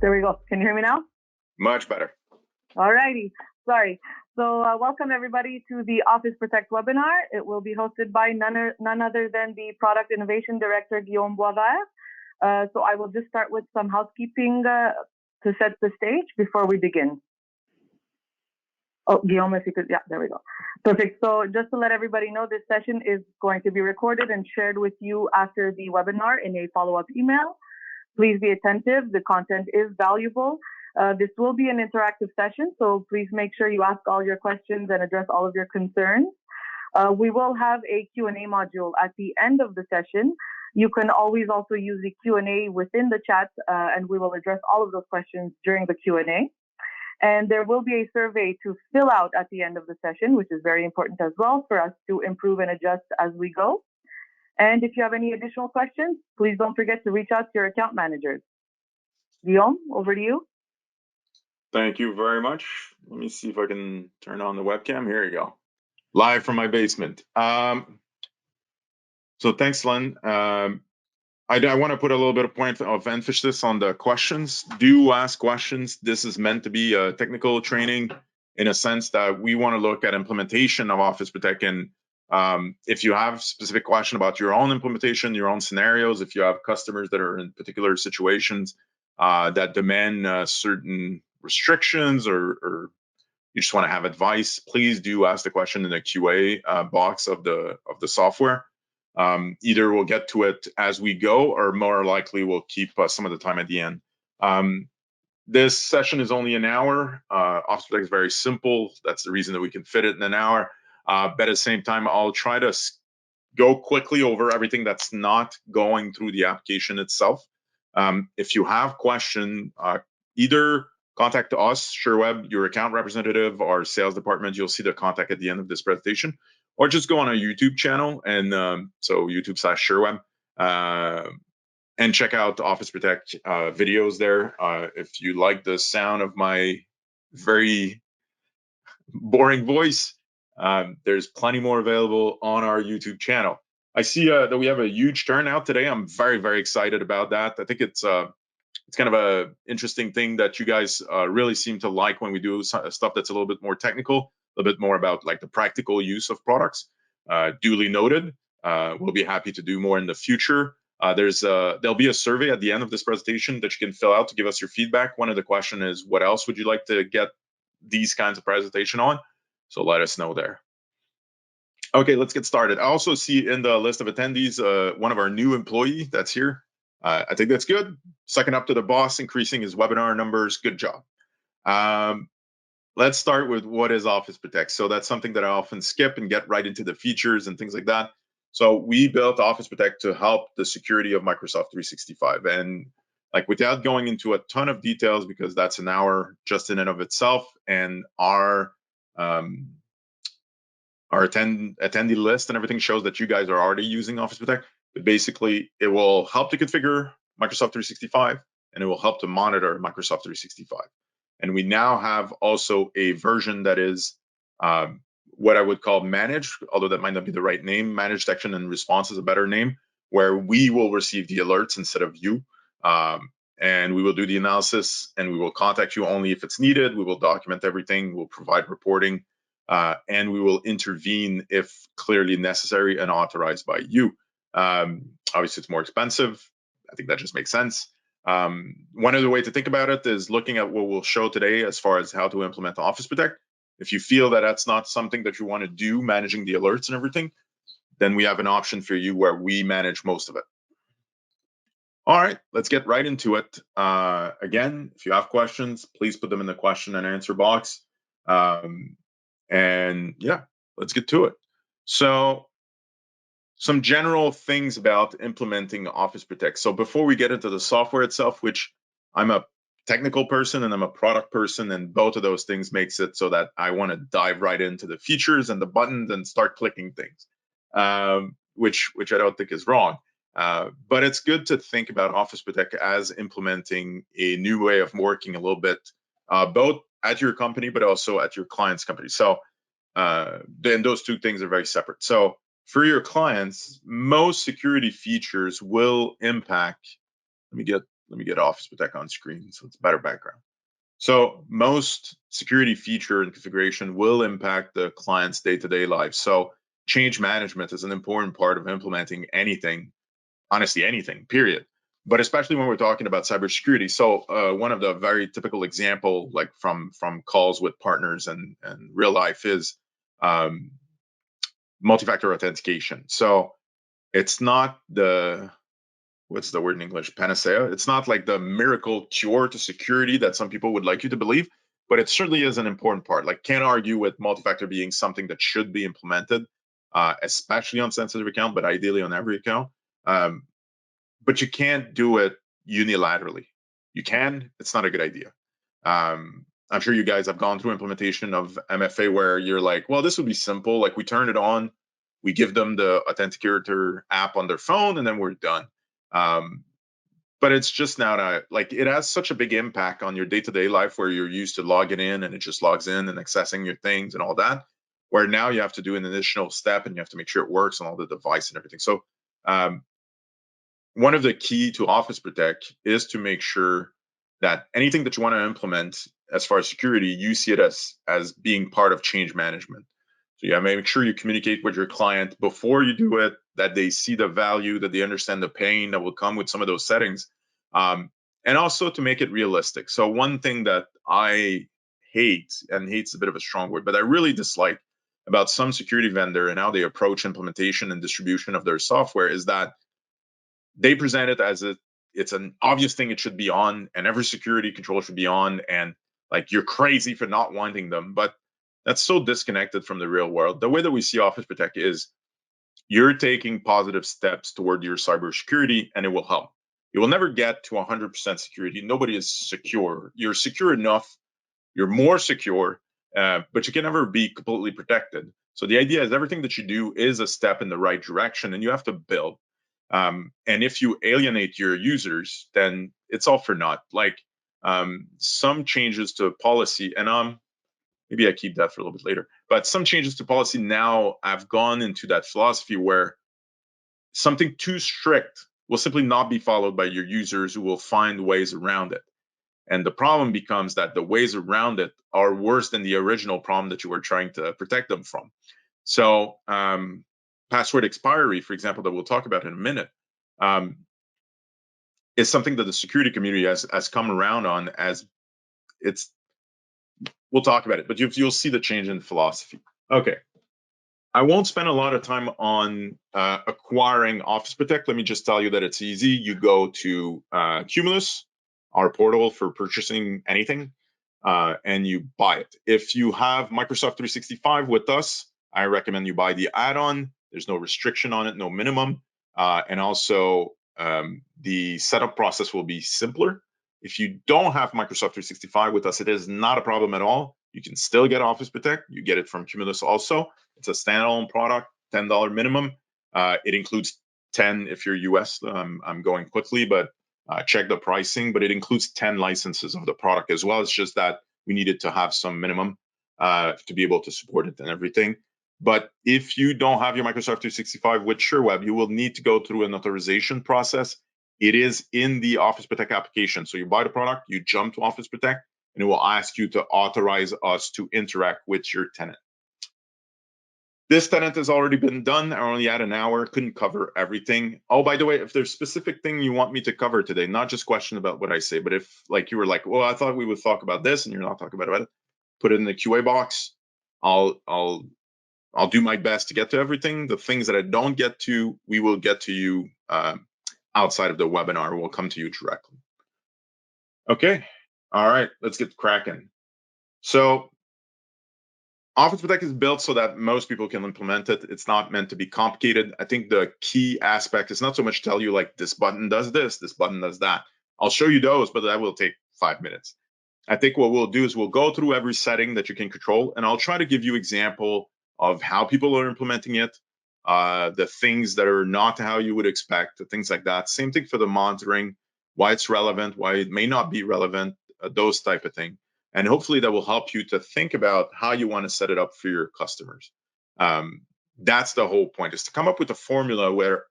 There we go. Can you hear me now? Much better. All righty. Sorry. So welcome everybody to the Office Protect webinar. It will be hosted by none other than the Product Innovation Director, Guillaume Boisvert. So I will just start with some housekeeping to set the stage before we begin. Oh, Guillaume, if you could, yeah, there we go. Perfect. So just to let everybody know, this session is going to be recorded and shared with you after the webinar in a follow-up email. Please be attentive. The content is valuable. This will be an interactive session, so please make sure you ask all your questions and address all of your concerns. We will have a Q&A module at the end of the session. You can always also use the Q&A within the chat, and we will address all of those questions during the Q&A. And there will be a survey to fill out at the end of the session, which is very important as well for us to improve and adjust as we go. And if you have any additional questions, please don't forget to reach out to your account managers. Guillaume, over to you. Thank you very much. Let me see if I can turn on the webcam. Here you go. Live from my basement. So thanks, Len. I want to put a little bit of point of emphasis on the questions. Do ask questions. This is meant to be a technical training in a sense that we want to look at implementation of Office Protect. And if you have specific question about your own implementation, your own scenarios, if you have customers that are in particular situations that demand certain restrictions or you just want to have advice, please do ask the question in the QA box of the software. Either we'll get to it as we go, or more likely we'll keep some of the time at the end. This session is only an hour. Office Protect is very simple. That's the reason that we can fit it in an hour. But at the same time, I'll try to go quickly over everything that's not going through the application itself. If you have question, either contact us, Sherweb, your account representative, or sales department. You'll see the contact at the end of this presentation. Or just go on our YouTube channel, and so YouTube/Sherweb, and check out Office Protect videos there. If you like the sound of my very boring voice, there's plenty more available on our YouTube channel. I see that we have a huge turnout today. I'm very, very excited about that. I think it's kind of a interesting thing that you guys really seem to like when we do stuff that's a little bit more technical, a little bit more about like the practical use of products. Duly noted. We'll be happy to do more in the future. There'll be a survey at the end of this presentation that you can fill out to give us your feedback. One of the questions is, what else would you like to get these kinds of presentation on? So let us know there. Okay, let's get started. I also see in the list of attendees one of our new employee that's here. I think that's good. Second up to the boss, increasing his webinar numbers. Good job. Let's start with what is Office Protect. So that's something that I often skip and get right into the features and things like that. So we built Office Protect to help the security of Microsoft 365. And like without going into a ton of details, because that's an hour just in and of itself, and our attendee list and everything shows that you guys are already using Office Protect. But basically, it will help to configure Microsoft 365, and it will help to monitor Microsoft 365. And we now have also a version that is what I would call managed, although that might not be the right name. Managed detection and response is a better name, where we will receive the alerts instead of you. And we will do the analysis, and we will contact you only if it's needed. We will document everything. We'll provide reporting, and we will intervene if clearly necessary and authorized by you. Obviously, it's more expensive. I think that just makes sense. One other way to think about it is looking at what we'll show today as far as how to implement Office Protect. If you feel that that's not something that you want to do, managing the alerts and everything, then we have an option for you where we manage most of it. All right, let's get right into it. Again, if you have questions, please put them in the question and answer box. And yeah, let's get to it. So some general things about implementing Office Protect. So before we get into the software itself, which I'm a technical person and I'm a product person, and both of those things makes it so that I want to dive right into the features and the buttons and start clicking things, which I don't think is wrong. But it's good to think about Office Protect as implementing a new way of working a little bit, both at your company, but also at your client's company. So then those two things are very separate. So for your clients, most security features will impact. Let me get Office Protect on screen so it's a better background. So most security feature and configuration will impact the client's day-to-day life. So change management is an important part of implementing anything, honestly, anything, period. But especially when we're talking about cybersecurity. So one of the very typical example, like from calls with partners and real life, is um, multi-factor authentication. So it's not the what's the word in English? Panacea. It's not like the miracle cure to security that some people would like you to believe, but it certainly is an important part. Like, can't argue with multi-factor being something that should be implemented, especially on sensitive account, but ideally on every account. Um, but you can't do it unilaterally. You can. It's not a good idea. I'm sure you guys have gone through implementation of MFA where you're like, well, this would be simple. Like, we turn it on, we give them the authenticator app on their phone, and then we're done. Um, but it's just not like, it has such a big impact on your day-to-day life where you're used to logging in and it just logs in and accessing your things and all that, where now you have to do an additional step and you have to make sure it works on all the device and everything. So um, one of the key to Office Protect is to make sure that anything that you want to implement as far as security, you see it as being part of change management. So yeah, make sure you communicate with your client before you do it, that they see the value, that they understand the pain that will come with some of those settings, and also to make it realistic. So one thing that I hate, and hate's a bit of a strong word, but I really dislike about some security vendor and how they approach implementation and distribution of their software is that they present it as it's an obvious thing it should be on, and every security controller should be on, and like, you're crazy for not wanting them. But that's so disconnected from the real world. The way that we see Office Protect is you're taking positive steps toward your cybersecurity, and it will help. You will never get to 100% security. Nobody is secure. You're secure enough. You're more secure, but you can never be completely protected. So the idea is everything that you do is a step in the right direction, and you have to build. And if you alienate your users, then it's all for naught. Like, some changes to policy, and maybe I keep that for a little bit later. But some changes to policy now, I've gone into that philosophy where something too strict will simply not be followed by your users, who will find ways around it. And the problem becomes that the ways around it are worse than the original problem that you were trying to protect them from. So, password expiry, for example, that we'll talk about in a minute, um, is something that the security community has come around on, as it's. We'll talk about it, but you'll see the change in philosophy. Okay. I won't spend a lot of time on acquiring Office Protect. Let me just tell you that it's easy. You go to Cumulus, our portal for purchasing anything, and you buy it. If you have Microsoft 365 with us, I recommend you buy the add-on. There's no restriction on it, no minimum. And also, the setup process will be simpler. If you don't have Microsoft 365 with us, it is not a problem at all. You can still get Office Protect. You get it from Cumulus also. It's a standalone product, $10 minimum. It includes 10 if you're US. I'm going quickly, but check the pricing. But it includes 10 licenses of the product as well. It's just that we needed to have some minimum to be able to support it and everything. But if you don't have your Microsoft 365 with Sherweb, you will need to go through an authorization process. It is in the Office Protect application. So you buy the product, you jump to Office Protect, and it will ask you to authorize us to interact with your tenant. This tenant has already been done. I only had an hour, couldn't cover everything. Oh, by the way, if there's specific thing you want me to cover today, not just question about what I say, but if like you were like, well, I thought we would talk about this and you're not talking about it, put it in the QA box. I'll do my best to get to everything. The things that I don't get to, we will get to you outside of the webinar. We'll come to you directly. Okay. All right. Let's get cracking. So Office Protect is built so that most people can implement it. It's not meant to be complicated. I think the key aspect is not so much tell you like this button does this button does that. I'll show you those, but that will take 5 minutes. I think what we'll do is we'll go through every setting that you can control, and I'll try to give you example of how people are implementing it, the things that are not how you would expect, the things like that. Same thing for the monitoring, why it's relevant, why it may not be relevant, those type of thing. And hopefully that will help you to think about how you want to set it up for your customers. That's the whole point, is to come up with a formula where,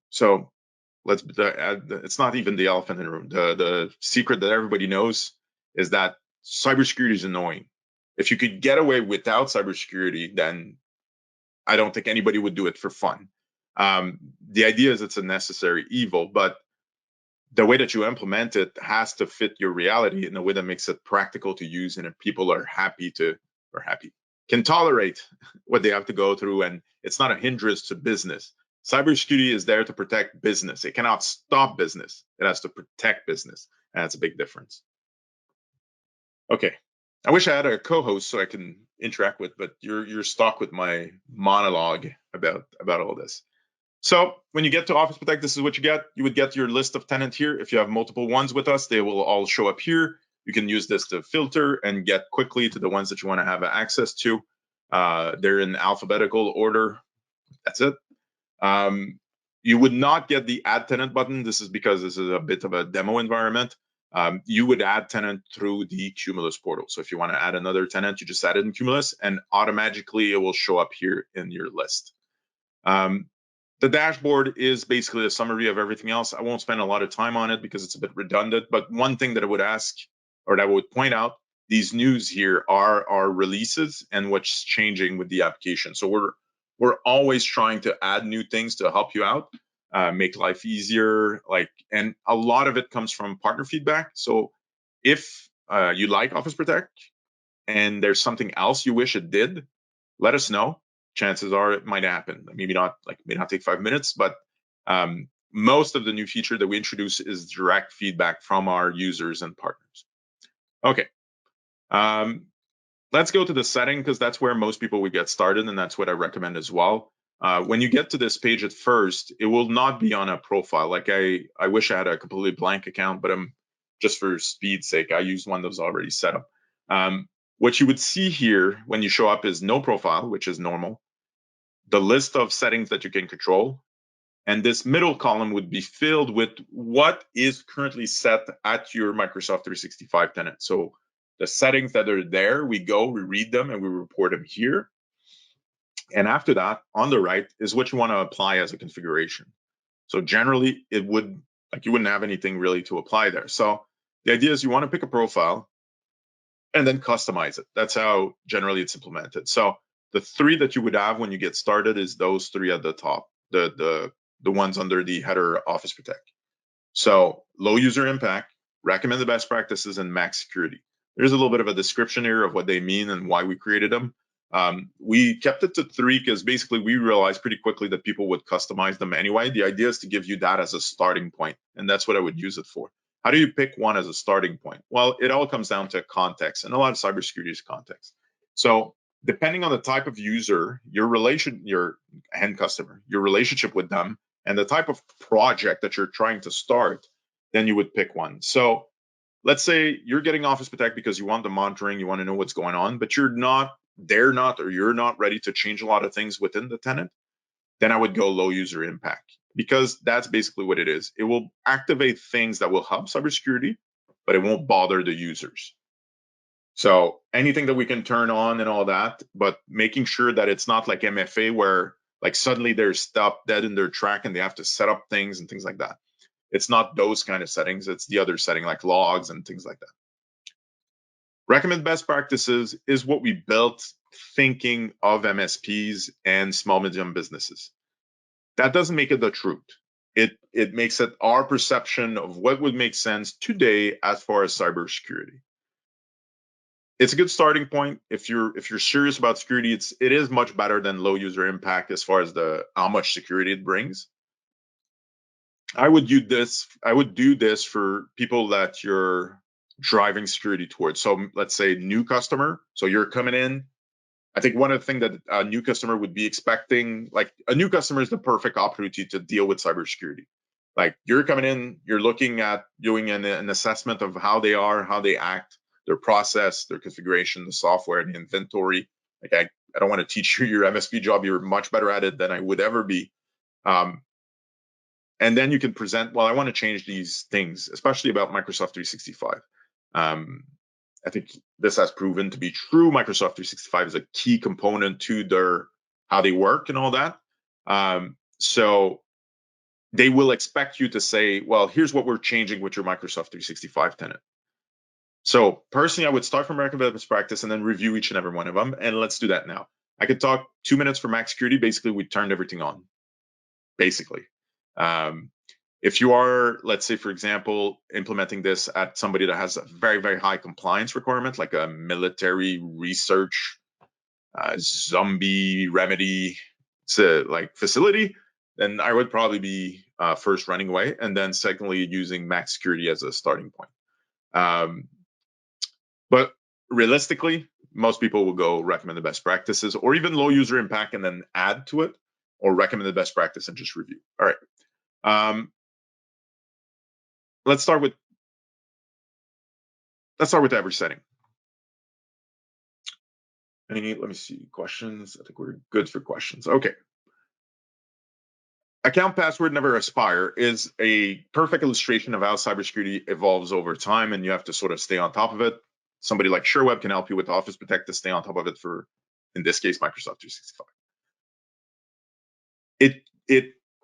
so it's not even the elephant in the room. The secret that everybody knows is that cybersecurity is annoying. If you could get away without cybersecurity, then I don't think anybody would do it for fun. The idea is it's a necessary evil, but the way that you implement it has to fit your reality in a way that makes it practical to use, and if people are happy can tolerate what they have to go through, and it's not a hindrance to business. Cybersecurity is there to protect business. It cannot stop business. It has to protect business, and that's a big difference. Okay, I wish I had a co-host so I can interact with, but you're stuck with my monologue about all this. So when you get to Office Protect, this is what you get. You would get your list of tenants here. If you have multiple ones with us, they will all show up here. You can use this to filter and get quickly to the ones that you want to have access to. They're in alphabetical order. That's it. You would not get the add tenant button. This is because this is a bit of a demo environment. You would add tenant through the Cumulus portal. So if you want to add another tenant, you just add it in Cumulus and automatically it will show up here in your list. The dashboard is basically a summary of everything else. I won't spend a lot of time on it because it's a bit redundant, but one thing that I would ask, or that I would point out, these news here are our releases and what's changing with the application. So we're always trying to add new things to help you out, make life easier, and a lot of it comes from partner feedback. So if you like Office Protect and there's something else you wish it did, let us know. Chances are it might happen. Maybe not, may not take 5 minutes, but most of the new feature that we introduce is direct feedback from our users and partners. Okay, let's go to the setting because that's where most people would get started, and that's what I recommend as well. When you get to this page at first, it will not be on a profile. I wish I had a completely blank account, but just for speed's sake, I use one that was already set up. What you would see here when you show up is no profile, which is normal, the list of settings that you can control, and this middle column would be filled with what is currently set at your Microsoft 365 tenant. So the settings that are there, we read them, and we report them here. And after that, on the right is what you want to apply as a configuration. So generally, it would, you wouldn't have anything really to apply there. So the idea is you want to pick a profile and then customize it. That's how generally it's implemented. So the three that you would have when you get started is those three at the top, the ones under the header Office Protect. So low user impact, recommend the best practices, and max security. There's a little bit of a description here of what they mean and why we created them. We kept it to three because basically we realized pretty quickly that people would customize them anyway. The idea is to give you that as a starting point, and that's what I would use it for. How do you pick one as a starting point? Well, it all comes down to context, and a lot of cybersecurity is context. So depending on the type of user, your end customer, your relationship with them, and the type of project that you're trying to start, then you would pick one. So let's say you're getting Office Protect because you want the monitoring, you want to know what's going on, but you're not ready to change a lot of things within the tenant, then I would go low user impact, because that's basically what it is. It will activate things that will help cybersecurity, but it won't bother the users. So anything that we can turn on and all that, but making sure that it's not like MFA where suddenly they're stopped dead in their track and they have to set up things and things like that. It's not those kind of settings. It's the other setting like logs and things like that. Recommend best practices is what we built thinking of MSPs and small medium businesses. That doesn't make it the truth. It makes it our perception of what would make sense today as far as cybersecurity. It's a good starting point. If you're serious about security, it is much better than low user impact as far as how much security it brings. I would do this for people that you're driving security towards. So let's say new customer. So you're coming in. I think one of the things that a new customer would be expecting, a new customer is the perfect opportunity to deal with cybersecurity. You're coming in, you're looking at doing an assessment of how they are, how they act, their process, their configuration, the software, the inventory. I don't want to teach you your MSP job. You're much better at it than I would ever be. And then you can present, well, I want to change these things, especially about Microsoft 365. I think this has proven to be true. Microsoft 365 is a key component to how they work and all that. So they will expect you to say, well, here's what we're changing with your Microsoft 365 tenant. So personally, I would start from recommended best practice and then review each and every one of them. And let's do that now. I could talk 2 minutes for max security. Basically, we turned everything on. Basically. If you are, let's say, for example, implementing this at somebody that has a very, very high compliance requirement, like a military research, zombie remedy like facility, then I would probably be first running away, and then secondly using max security as a starting point. But realistically, most people will go recommend the best practices or even low user impact and then add to it, or recommend the best practice and just review. All right. Let's start with average setting. Let me see questions. I think we're good for questions. Okay. Account password never expire is a perfect illustration of how cybersecurity evolves over time, and you have to sort of stay on top of it. Somebody like Sherweb can help you with Office Protect to stay on top of it for, in this case, Microsoft 365.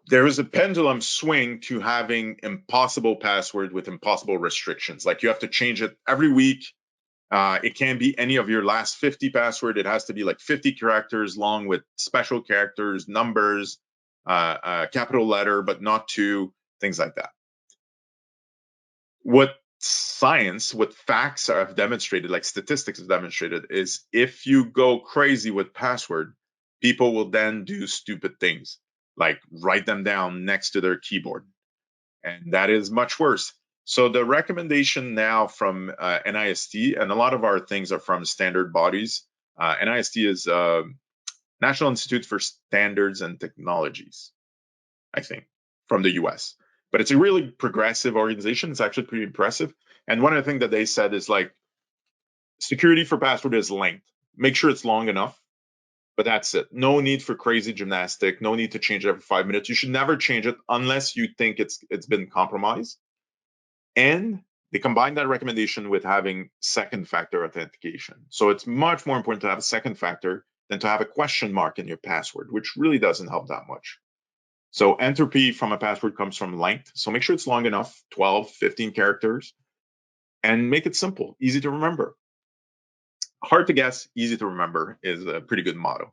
There is a pendulum swing to having impossible password with impossible restrictions. Like you have to change it every week. It can't be any of your last 50 password. It has to be like 50 characters long with special characters, numbers, capital letter, but not two, things like that. What facts have demonstrated, like statistics have demonstrated, is if you go crazy with password, people will then do stupid things, like write them down next to their keyboard. And that is much worse. So the recommendation now from NIST, and a lot of our things are from standard bodies. NIST is National Institute for Standards and Technologies, I think, from the US. But it's a really progressive organization. It's actually pretty impressive. And one of the things that they said is like, security for password is length. Make sure it's long enough, but that's it. No need for crazy gymnastic. No need to change it every 5 minutes. You should never change it unless you think it's been compromised. And they combine that recommendation with having second factor authentication. So it's much more important to have a second factor than to have a question mark in your password, which really doesn't help that much. So entropy from a password comes from length. So make sure it's long enough, 12, 15 characters, and make it simple, easy to remember. Hard to guess, easy to remember is a pretty good motto.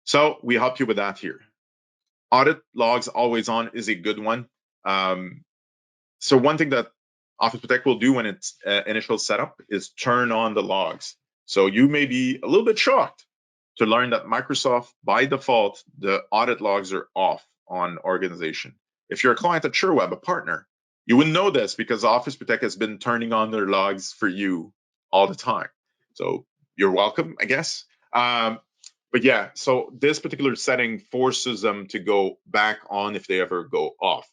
So we help you with that here. Audit logs always on is a good one. So one thing that Office Protect will do when it's initial setup is turn on the logs. So you may be a little bit shocked to learn that Microsoft, by default, the audit logs are off on organization. If you're a client at Sherweb, a partner, you wouldn't know this because Office Protect has been turning on their logs for you all the time. So you're welcome, I guess. But yeah, so this particular setting forces them to go back on if they ever go off.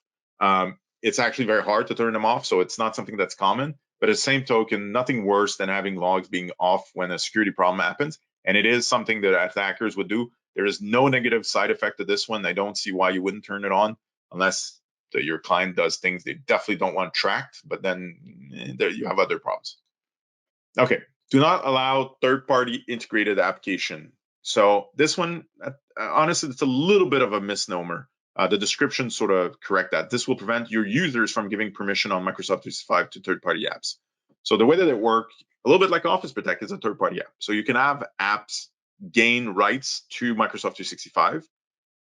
It's actually very hard to turn them off, so it's not something that's common. But at the same token, nothing worse than having logs being off when a security problem happens. And it is something that attackers would do. There is no negative side effect to this one. I don't see why you wouldn't turn it on unless your client does things they definitely don't want tracked, but then you have other problems. Okay, do not allow third-party integrated application. So this one, honestly, it's a little bit of a misnomer. The description sort of correct that. This will prevent your users from giving permission on Microsoft 365 to third-party apps. So the way that it works, a little bit like Office Protect, is a third-party app. So you can have apps gain rights to Microsoft 365.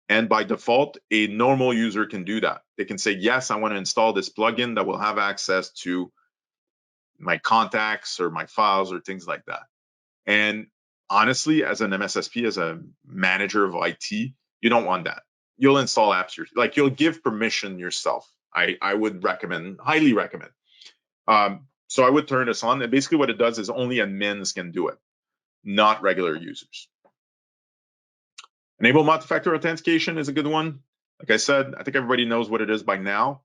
And by default, a normal user can do that. They can say, yes, I want to install this plugin that will have access to my contacts or my files or things like that. And honestly, as an MSSP, as a manager of IT, you don't want that. You'll install apps, you'll give permission yourself. I would recommend, highly recommend. So I would turn this on. And basically what it does is only admins can do it, not regular users. Enable multi-factor authentication is a good one. Like I said, I think everybody knows what it is by now.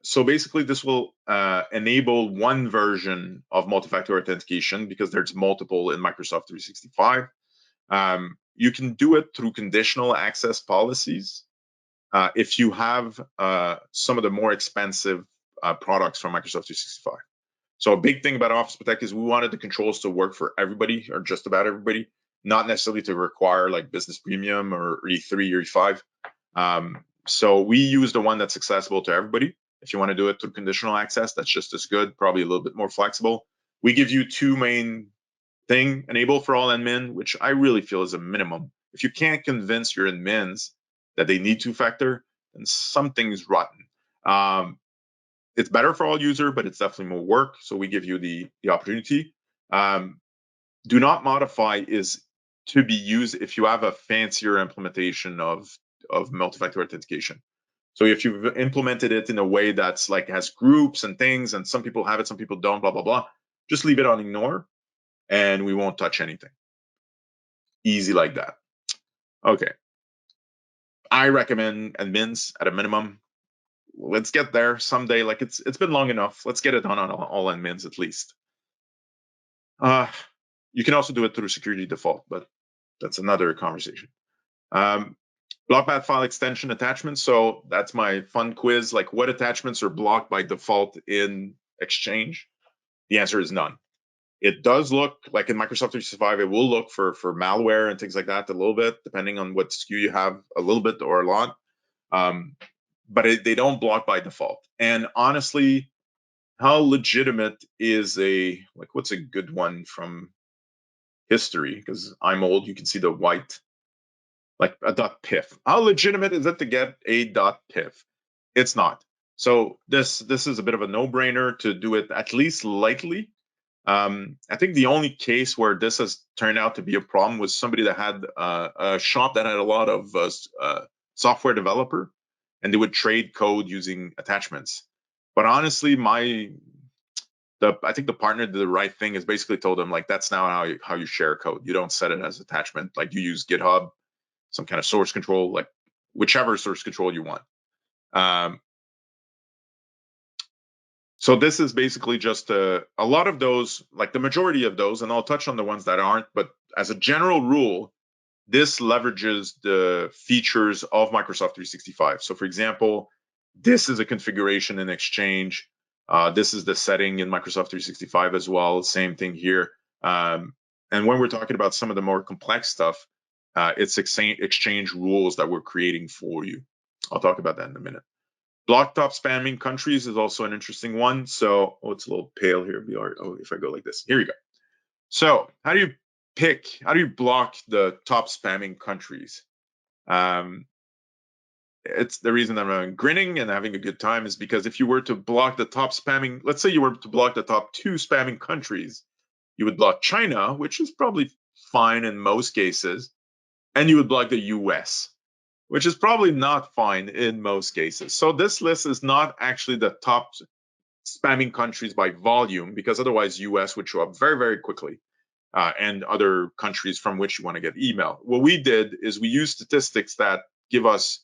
So basically this will enable one version of multi-factor authentication because there's multiple in Microsoft 365. You can do it through conditional access policies if you have some of the more expensive products from Microsoft 365. So a big thing about Office Protect is we wanted the controls to work for everybody or just about everybody, not necessarily to require like Business Premium or E3 or E5. So we use the one that's accessible to everybody. If you want to do it through conditional access, that's just as good, probably a little bit more flexible. We give you two main thing, enable for all admin, which I really feel is a minimum. If you can't convince your admins that they need two-factor, then something's rotten. It's better for all user, but it's definitely more work. So we give you the opportunity. Do not modify is to be used if you have a fancier implementation of multi-factor authentication. So if you've implemented it in a way that's like has groups and things, and some people have it, some people don't, blah blah blah, just leave it on ignore, and we won't touch anything. Easy like that. Okay. I recommend admins at a minimum. Let's get there someday. Like it's been long enough. Let's get it done on all admins at least. You can also do it through security default, but that's another conversation. Block bad file extension attachments. So that's my fun quiz. Like, what attachments are blocked by default in Exchange? The answer is none. It does look like in Microsoft 365, it will look for malware and things like that a little bit, depending on what SKU you have, a little bit or a lot. But they don't block by default. And honestly, how legitimate is what's a good one from history? Because I'm old, you can see the white, like a .pif. How legitimate is it to get a .pif? It's not. So this is a bit of a no-brainer to do it at least lightly. I think the only case where this has turned out to be a problem was somebody that had a shop that had a lot of software developer, and they would trade code using attachments. But honestly, I think the partner did the right thing, is basically told them like that's now how you share code. You don't set it as attachment. Like you use GitHub, some kind of source control, like whichever source control you want. So this is basically just a lot of those, like the majority of those, and I'll touch on the ones that aren't, but as a general rule, this leverages the features of Microsoft 365. So for example, this is a configuration in Exchange. This is the setting in Microsoft 365 as well. Same thing here. And when we're talking about some of the more complex stuff, it's Exchange rules that we're creating for you. I'll talk about that in a minute. Block top spamming countries is also an interesting one. So, it's a little pale here. If I go like this, here you go. So, how do you block the top spamming countries? It's the reason I'm grinning and having a good time is because if you were to block the top spamming, let's say you were to block the top 2 spamming countries, you would block China, which is probably fine in most cases, and you would block the US, which is probably not fine in most cases. So this list is not actually the top spamming countries by volume, because otherwise US would show up very, very quickly, and other countries from which you want to get email. What we did is we used statistics that give us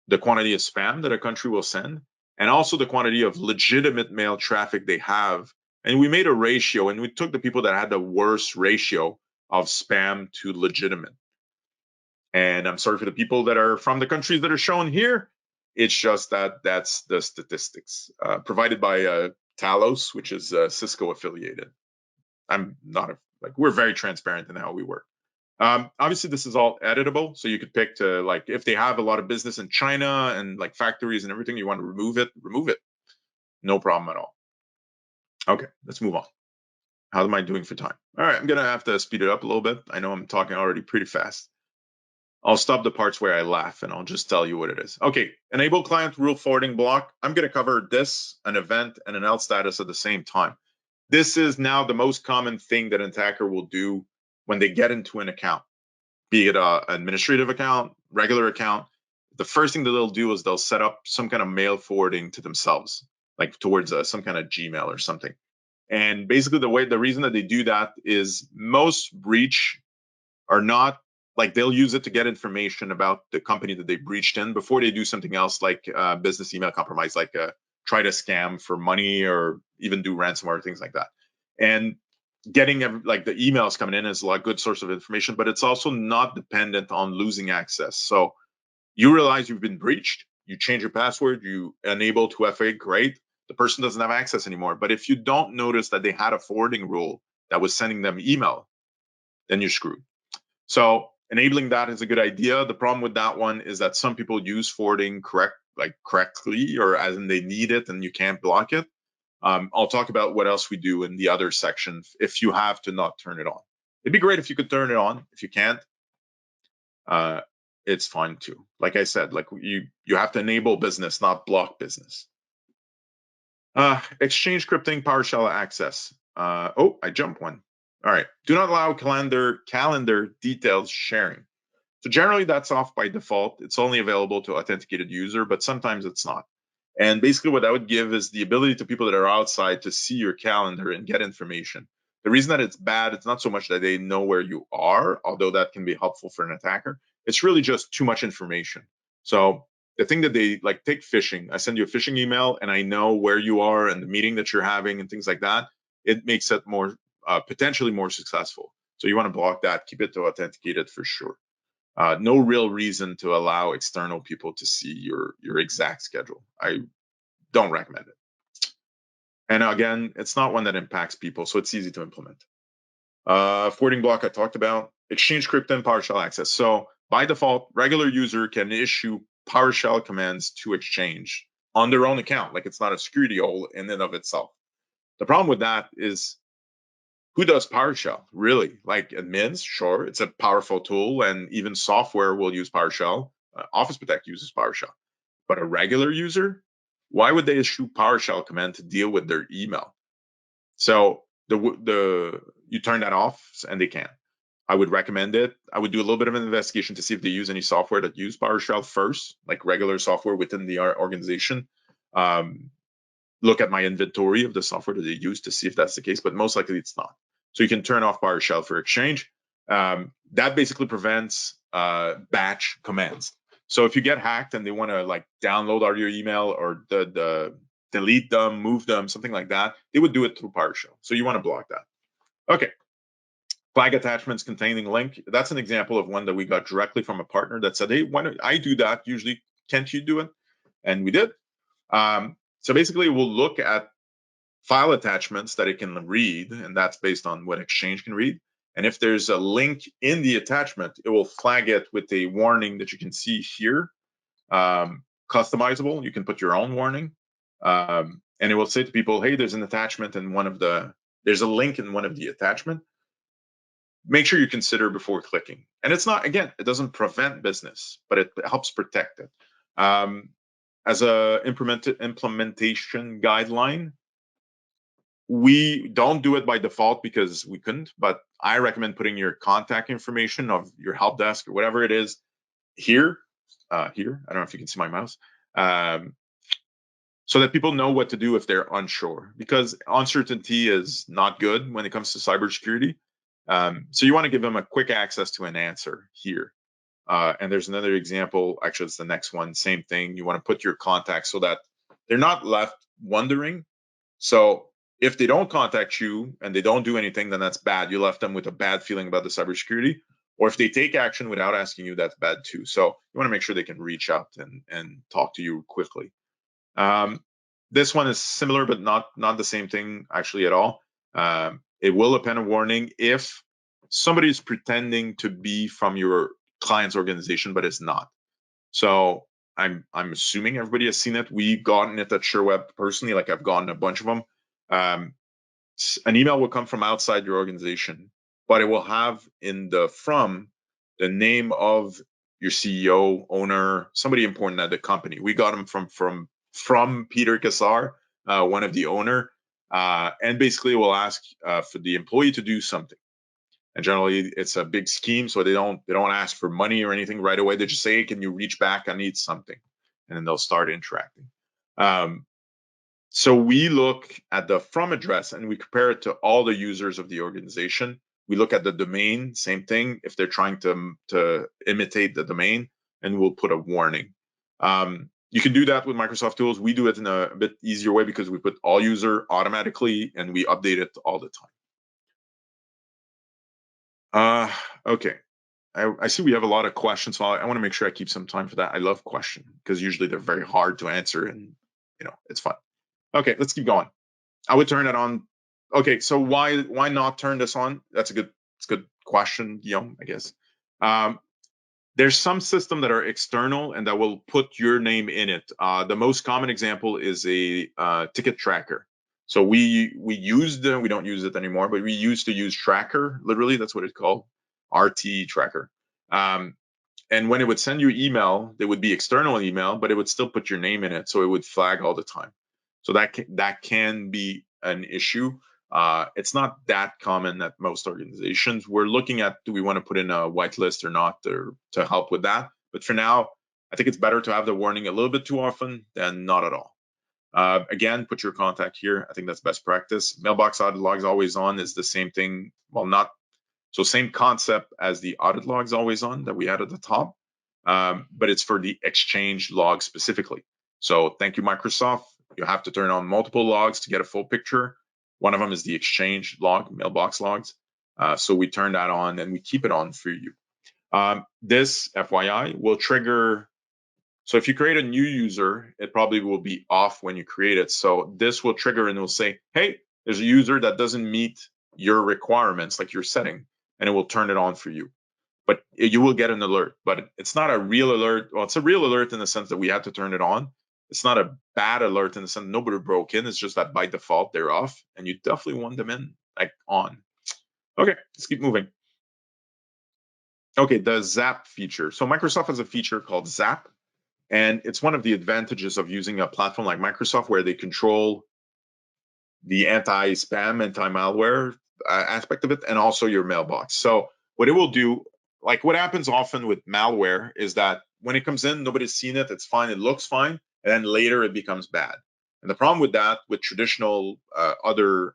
the quantity of spam that a country will send, and also the quantity of legitimate mail traffic they have. And we made a ratio, and we took the people that had the worst ratio of spam to legitimate. And I'm sorry for the people that are from the countries that are shown here. It's just that's the statistics provided by Talos, which is Cisco affiliated. I'm not we're very transparent in how we work. Obviously, this is all editable, so you could pick to like if they have a lot of business in China and like factories and everything, you want to remove it. No problem at all. Okay, let's move on. How am I doing for time? All right, I'm gonna have to speed it up a little bit. I know I'm talking already pretty fast. I'll stop the parts where I laugh and I'll just tell you what it is. Okay, enable client rule forwarding block. I'm going to cover this, an event, and an else status at the same time. This is now the most common thing that an attacker will do when they get into an account, be it an administrative account, regular account. The first thing that they'll do is they'll set up some kind of mail forwarding to themselves, like towards some kind of Gmail or something. And basically the reason that they do that is most breach are not like they'll use it to get information about the company that they breached in before they do something else like business email compromise, like try to scam for money or even do ransomware, things like that. And getting like the emails coming in is a good source of information, but it's also not dependent on losing access. So you realize you've been breached, you change your password, you enable 2FA, great. The person doesn't have access anymore. But if you don't notice that they had a forwarding rule that was sending them email, then you're screwed. So enabling that is a good idea. The problem with that one is that some people use forwarding correctly, or as in they need it and you can't block it. I'll talk about what else we do in the other section if you have to not turn it on. It'd be great if you could turn it on. If you can't, it's fine too. Like I said, like you have to enable business, not block business. Exchange scripting, PowerShell access. Oh, I jumped one. All right. Do not allow calendar details sharing. So generally that's off by default. It's only available to authenticated user, but sometimes it's not. And basically what that would give is the ability to people that are outside to see your calendar and get information. The reason that it's bad, it's not so much that they know where you are, although that can be helpful for an attacker. It's really just too much information. So the thing that they like, take phishing. I send you a phishing email and I know where you are and the meeting that you're having and things like that. It makes it more potentially more successful. So you want to block that, keep it to authenticated for sure. No real reason to allow external people to see your exact schedule. I don't recommend it. And again, it's not one that impacts people, so it's easy to implement. Forwarding block I talked about. Exchange script and PowerShell access. So by default, regular user can issue PowerShell commands to Exchange on their own account, like it's not a security hole in and of itself. The problem with that is, who does PowerShell? Really? Like admins? Sure, it's a powerful tool, and even software will use PowerShell. Office Protect uses PowerShell. But a regular user, why would they issue PowerShell command to deal with their email? So you turn that off, and they can. I would recommend it. I would do a little bit of an investigation to see if they use any software that use PowerShell first, like regular software within the organization. Look at my inventory of the software that they use to see if that's the case, but most likely it's not. So you can turn off PowerShell for Exchange. That basically prevents batch commands. So if you get hacked and they want to like download all your email or delete them, move them, something like that, they would do it through PowerShell. So you want to block that. Okay. Flag attachments containing link. That's an example of one that we got directly from a partner that said, hey, why don't I do that? Usually, can't you do it? And we did. So basically, we'll look at file attachments that it can read, and that's based on what Exchange can read. And if there's a link in the attachment, it will flag it with a warning that you can see here. Customizable, you can put your own warning. And it will say to people, hey, there's an attachment in there's a link in one of the attachment. Make sure you consider before clicking. And it's not, again, it doesn't prevent business, but it helps protect it. As a implementation guideline, we don't do it by default because we couldn't, but I recommend putting your contact information of your help desk or whatever it is here. I don't know if you can see my mouse. So that people know what to do if they're unsure, because uncertainty is not good when it comes to cybersecurity. So you want to give them a quick access to an answer here. And there's another example. Actually, it's the next one. Same thing. You want to put your contact so that they're not left wondering. So if they don't contact you and they don't do anything, then that's bad. You left them with a bad feeling about the cybersecurity. Or if they take action without asking you, that's bad too. So you want to make sure they can reach out and talk to you quickly. This one is similar, but not the same thing actually at all. It will append a warning if somebody is pretending to be from your client's organization, but it's not. So I'm assuming everybody has seen it. We've gotten it at Sherweb personally. Like I've gotten a bunch of them. An email will come from outside your organization, but it will have in the the name of your CEO, owner, somebody important at the company. We got them from Peter Kassar, one of the owner, and basically will ask for the employee to do something. And generally, it's a big scheme, so they don't ask for money or anything right away. They just say, hey, "Can you reach back? I need something," and then they'll start interacting. So we look at the from address and we compare it to all the users of the organization. We look at the domain, same thing. If they're trying to imitate the domain, and we'll put a warning. You can do that with Microsoft tools. We do it in a bit easier way because we put all user automatically and we update it all the time. Okay. I see we have a lot of questions, so I want to make sure I keep some time for that. I love questions because usually they're very hard to answer, and it's fun. Okay, let's keep going. I would turn it on. Okay, so why not turn this on? It's a good question, Guillaume, I guess. Um, there's some system that are external and that will put your name in it. The most common example is a ticket tracker. So we don't use it anymore, but we used to use Tracker. Literally, that's what it's called, RT Tracker. Um, and when it would send you email, there would be external email, but it would still put your name in it, so it would flag all the time. So that can be an issue. It's not that common at most organizations. We're looking at, do we want to put in a whitelist or not to help with that. But for now, I think it's better to have the warning a little bit too often than not at all. Again, put your contact here. I think that's best practice. Mailbox audit logs always on is the same thing. Well, not so same concept as the audit logs always on that we had at the top, but it's for the exchange log specifically. So thank you, Microsoft. You have to turn on multiple logs to get a full picture. One of them is the exchange log, mailbox logs. So we turn that on and we keep it on for you. This, FYI, will trigger. So if you create a new user, it probably will be off when you create it. So this will trigger and it will say, hey, there's a user that doesn't meet your requirements, like your setting, and it will turn it on for you. But you will get an alert, but it's not a real alert. Well, it's a real alert in the sense that we had to turn it on. It's not a bad alert in the sense nobody broke in. It's just that by default they're off, and you definitely want them in, like on. Okay, let's keep moving. Okay, the Zap feature. So Microsoft has a feature called Zap, and it's one of the advantages of using a platform like Microsoft where they control the anti-spam, anti-malware aspect of it, and also your mailbox. So what it will do, like what happens often with malware, is that when it comes in, nobody's seen it, it's fine, it looks fine, and then later it becomes bad. And the problem with that, with traditional other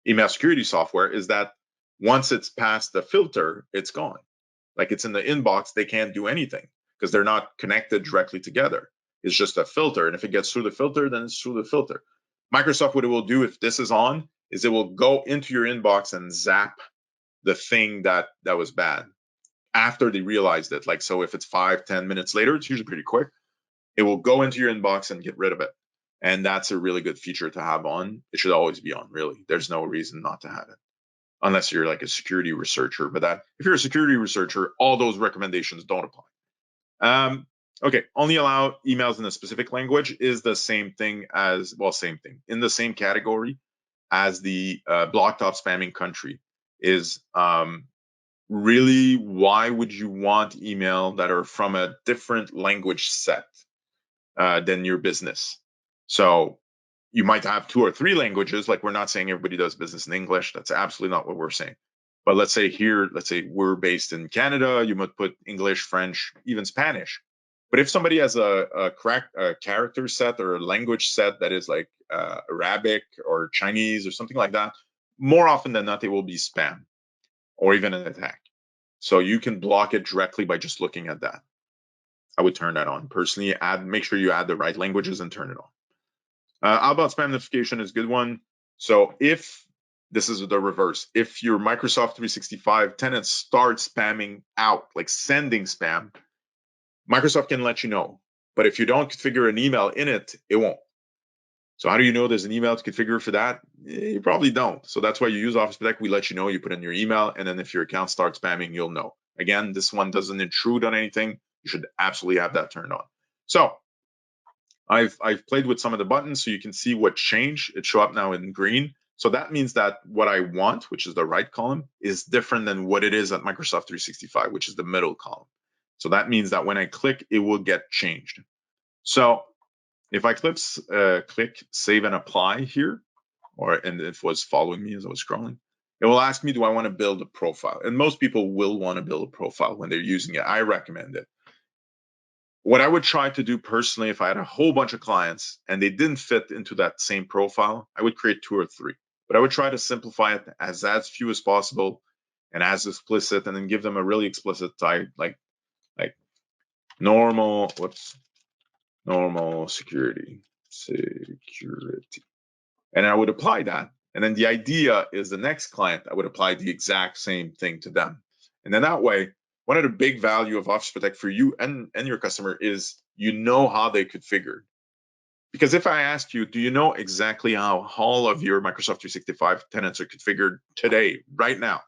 email security software, is that once it's past the filter, it's gone. Like it's in the inbox, they can't do anything because they're not connected directly together. It's just a filter. And if it gets through the filter, then it's through the filter. Microsoft, what it will do if this is on, is it will go into your inbox and zap the thing that was bad after they realized it. Like, so if it's 5-10 minutes later, it's usually pretty quick. It will go into your inbox and get rid of it. And that's a really good feature to have on. It should always be on, really. There's no reason not to have it unless you're like a security researcher. But that if you're a security researcher, all those recommendations don't apply. Okay, only allow emails in a specific language is the same thing as, well, same thing in the same category as the block top spamming country is. Really, why would you want email that are from a different language set than your business? So you might have 2 or 3 languages. Like, we're not saying everybody does business in English. That's absolutely not what we're saying. But let's say we're based in Canada, you might put English, French, even Spanish. But if somebody has a character set or a language set that is like Arabic or Chinese or something like that, more often than not, they will be spam or even an attack. So you can block it directly by just looking at that. I would turn that on personally. Make sure you add the right languages and turn it on. Outbound spam notification is a good one. So if this is the reverse, if your Microsoft 365 tenants start spamming out, like sending spam, Microsoft can let you know. But if you don't configure an email in it, it won't. So how do you know there's an email to configure for that? You probably don't. So that's why you use Office Protect. We let you know, you put in your email, and then if your account starts spamming, you'll know. Again, this one doesn't intrude on anything. You should absolutely have that turned on. So I've played with some of the buttons so you can see what changed. It show up now in green. So that means that what I want, which is the right column, is different than what it is at Microsoft 365, which is the middle column. So that means that when I click, it will get changed. So if I click save and apply here, and it was following me as I was scrolling, it will ask me, do I want to build a profile? And most people will want to build a profile when they're using it. I recommend it. What I would try to do personally, if I had a whole bunch of clients and they didn't fit into that same profile, I would create 2 or 3. But I would try to simplify it as few as possible and as explicit, and then give them a really explicit type, like normal security. And I would apply that. And then the idea is the next client, I would apply the exact same thing to them. And then that way, one of the big value of Office Protect for you and your customer is you know how they configured. Because if I asked you, do you know exactly how all of your Microsoft 365 tenants are configured today, right now?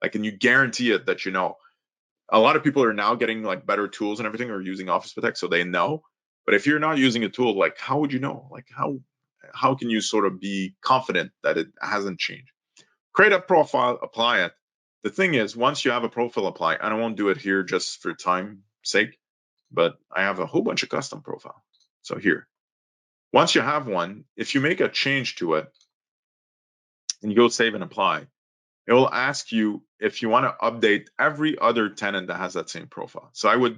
Like, can you guarantee it that you know? A lot of people are now getting like better tools and everything, or using Office Protect, so they know. But if you're not using a tool, like how would you know? Like how can you sort of be confident that it hasn't changed? Create a profile, apply it. The thing is, once you have a profile apply, and I won't do it here just for time sake, but I have a whole bunch of custom profile. So here, once you have one, if you make a change to it and you go save and apply, it will ask you if you want to update every other tenant that has that same profile. So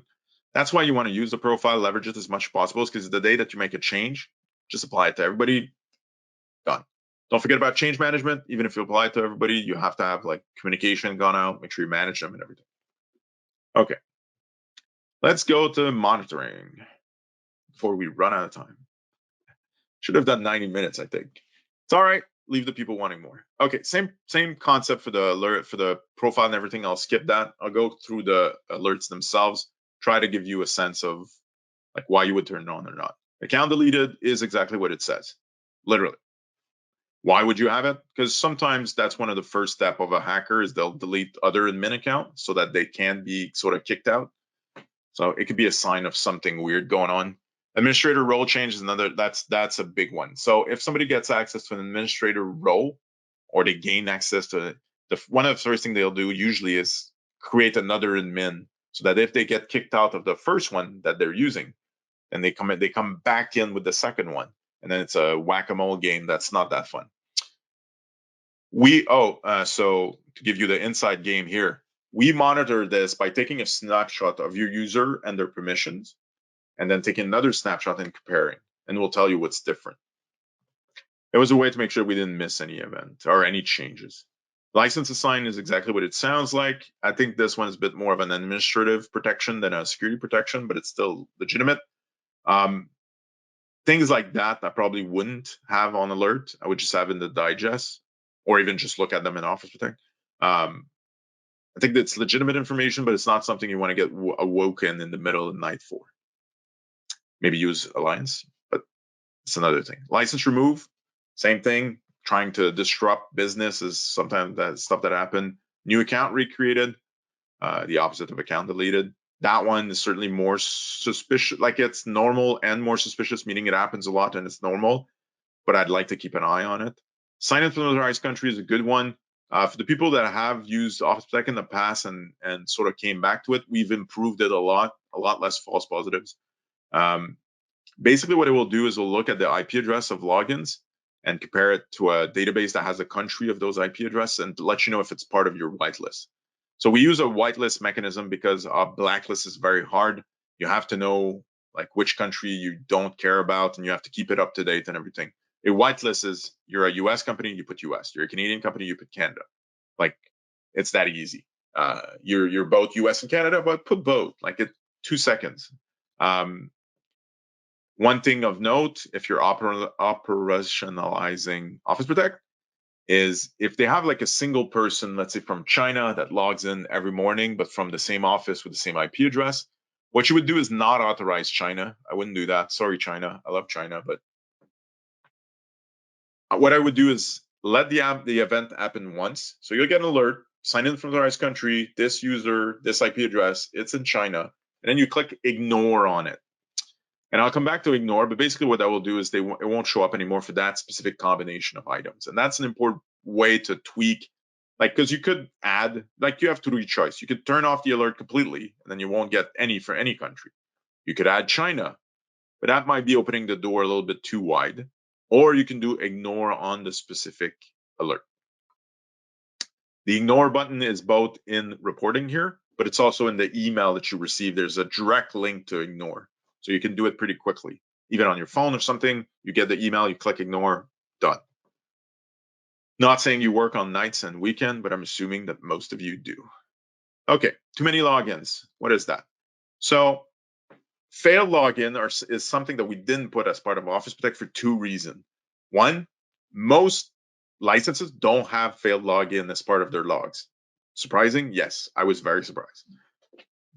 that's why you want to use the profile, leverage it as much as possible, because the day that you make a change, just apply it to everybody, done. Don't forget about change management. Even if you apply it to everybody, you have to have like communication gone out, make sure you manage them and everything. Okay, let's go to monitoring before we run out of time. Should have done 90 minutes, I think. It's all right. Leave the people wanting more. Okay, same concept for the alert, for the profile and everything. I'll skip that. I'll go through the alerts themselves. Try to give you a sense of like why you would turn it on or not. Account deleted is exactly what it says, literally. Why would you have it? Because sometimes that's one of the first step of a hacker is they'll delete other admin accounts so that they can be sort of kicked out. So it could be a sign of something weird going on. Administrator role change is another, that's a big one. So if somebody gets access to an administrator role, or they gain access to one of the first things they'll do usually is create another admin, so that if they get kicked out of the first one that they're using, then they come back in with the second one, and then it's a whack-a-mole game that's not that fun. So to give you the inside game here, we monitor this by taking a snapshot of your user and their permissions, and then taking another snapshot and comparing, and we'll tell you what's different. It was a way to make sure we didn't miss any event or any changes. License assign is exactly what it sounds like. I think this one is a bit more of an administrative protection than a security protection, but it's still legitimate. Things like that I probably wouldn't have on alert. I would just have in the digest, or even just look at them in Office Protect. I think that's legitimate information, but it's not something you want to get awoken in the middle of the night for. Maybe use Alliance, but it's another thing. License remove, same thing. Trying to disrupt business is sometimes that stuff that happen. New account recreated, the opposite of account deleted. That one is certainly more suspicious. Like it's normal and more suspicious, meaning it happens a lot and it's normal. But I'd like to keep an eye on it. Sign in from the authorized country is a good one. For the people that have used Office Protect in the past and sort of came back to it, we've improved it a lot less false positives. Basically, what it will do is we'll look at the IP address of logins and compare it to a database that has a country of those IP addresses and let you know if it's part of your whitelist. So we use a whitelist mechanism because a blacklist is very hard. You have to know like which country you don't care about, and you have to keep it up to date and everything. A whitelist is you're a US company, you put US. You're a Canadian company, you put Canada. Like it's that easy. You're both US and Canada, but put both. Like it 2 seconds. One thing of note, if you're operationalizing Office Protect, is if they have like a single person, let's say from China, that logs in every morning, but from the same office with the same IP address, what you would do is not authorize China. I wouldn't do that. Sorry, China. I love China, but what I would do is let the event happen once. So you'll get an alert, sign in from the authorized country, this user, this IP address, it's in China, and then you click ignore on it. And I'll come back to ignore, but basically what that will do is it won't show up anymore for that specific combination of items. And that's an important way to tweak, like, because you could add, like you have three choice. You could turn off the alert completely, and then you won't get any for any country. You could add China, but that might be opening the door a little bit too wide. Or you can do ignore on the specific alert. The ignore button is both in reporting here, but it's also in the email that you receive. There's a direct link to ignore. So you can do it pretty quickly. Even on your phone or something, you get the email, you click ignore, done. Not saying you work on nights and weekend, but I'm assuming that most of you do. Okay, too many logins. What is that? So failed login is something that we didn't put as part of Office Protect for two reasons. One, most licenses don't have failed login as part of their logs. Surprising? Yes, I was very surprised.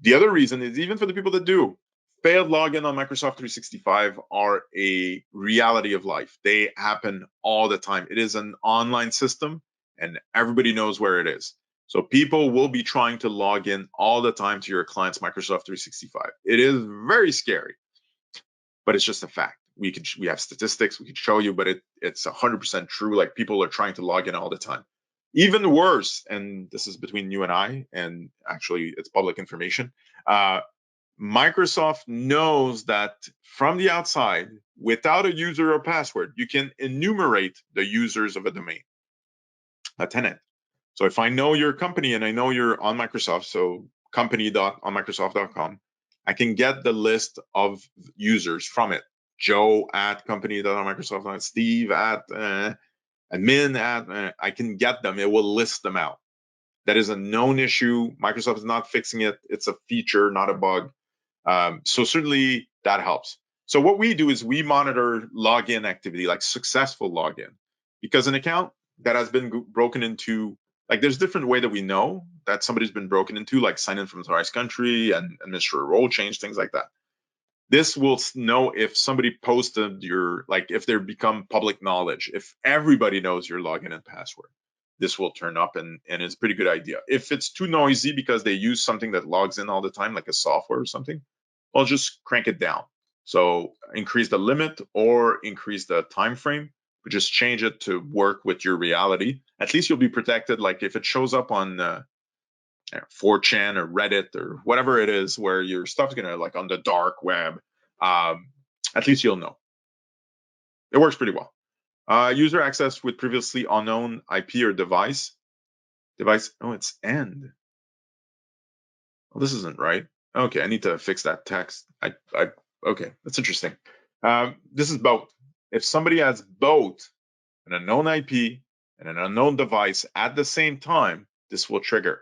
The other reason is even for the people that do, failed login on Microsoft 365 are a reality of life. They happen all the time. It is an online system and everybody knows where it is. So people will be trying to log in all the time to your client's Microsoft 365. It is very scary, but it's just a fact. We have statistics we could show you, but it's 100% true. Like people are trying to log in all the time. Even worse, and this is between you and I, and actually it's public information. Microsoft knows that from the outside, without a user or password, you can enumerate the users of a domain, a tenant. So if I know your company and I know you're on Microsoft, so company.onmicrosoft.com, I can get the list of users from it. Joe at company.onmicrosoft.com, Steve at admin at, I can get them. It will list them out. That is a known issue. Microsoft is not fixing it. It's a feature, not a bug. So certainly that helps. So what we do is we monitor login activity, like successful login, because an account that has been broken into, like there's different way that we know that somebody's been broken into, like sign in from authorized country and administer a role change, things like that. This will know if somebody posted your, like if they become public knowledge, if everybody knows your login and password, this will turn up and it's a pretty good idea. If it's too noisy because they use something that logs in all the time, like a software or something, well, just crank it down. So increase the limit or increase the time frame, but just change it to work with your reality. At least you'll be protected. Like if it shows up on 4chan or Reddit or whatever it is where your stuff's gonna like on the dark web, at least you'll know. It works pretty well. User access with previously unknown IP or device. Oh, it's end. Well, this isn't right. Okay, I need to fix that text. Okay, that's interesting. This is both. If somebody has both an unknown IP and an unknown device at the same time, this will trigger.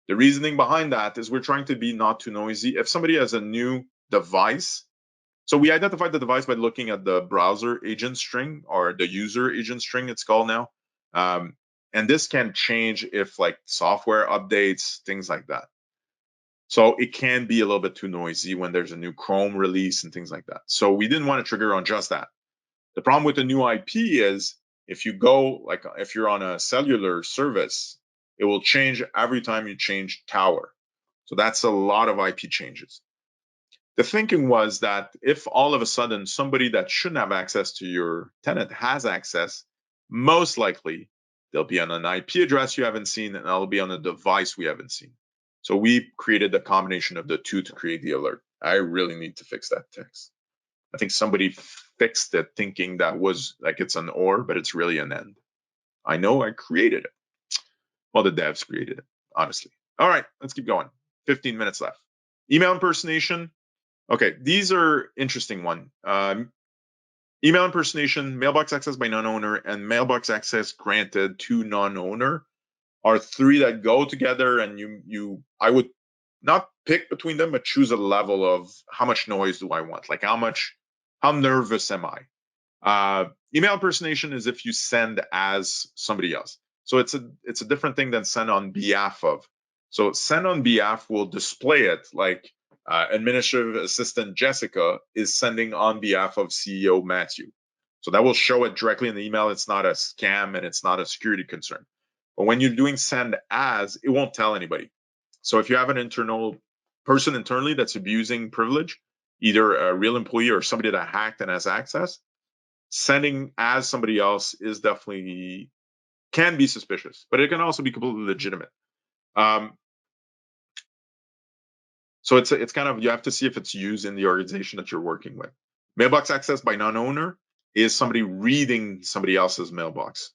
The reasoning behind that is we're trying to be not too noisy. If somebody has a new device, so we identify the device by looking at the browser agent string or the user agent string, it's called now. And this can change if like software updates, things like that. So it can be a little bit too noisy when there's a new Chrome release and things like that. So we didn't want to trigger on just that. The problem with the new IP is if you go, like if you're on a cellular service, it will change every time you change tower. So that's a lot of IP changes. The thinking was that if all of a sudden somebody that shouldn't have access to your tenant has access, most likely they'll be on an IP address you haven't seen and they'll be on a device we haven't seen. So we created a combination of the two to create the alert. I really need to fix that text. I think somebody fixed it thinking that was like it's an or, but it's really an end. I know I created it. Well, the devs created it, honestly. All right, let's keep going. 15 minutes left. Email impersonation. Okay, these are interesting one. Email impersonation, mailbox access by non-owner, and mailbox access granted to non-owner are three that go together, and I would not pick between them, but choose a level of how much noise do I want, like how nervous am I? Email impersonation is if you send as somebody else, so it's a different thing than send on behalf of. So send on behalf will display it like administrative assistant Jessica is sending on behalf of CEO Matthew. So that will show it directly in the email. It's not a scam and it's not a security concern. But when you're doing send as, it won't tell anybody. So if you have an internal person internally that's abusing privilege, either a real employee or somebody that hacked and has access, sending as somebody else is definitely can be suspicious, but it can also be completely legitimate. So it's kind of, you have to see if it's used in the organization that you're working with. Mailbox access by non-owner is somebody reading somebody else's mailbox.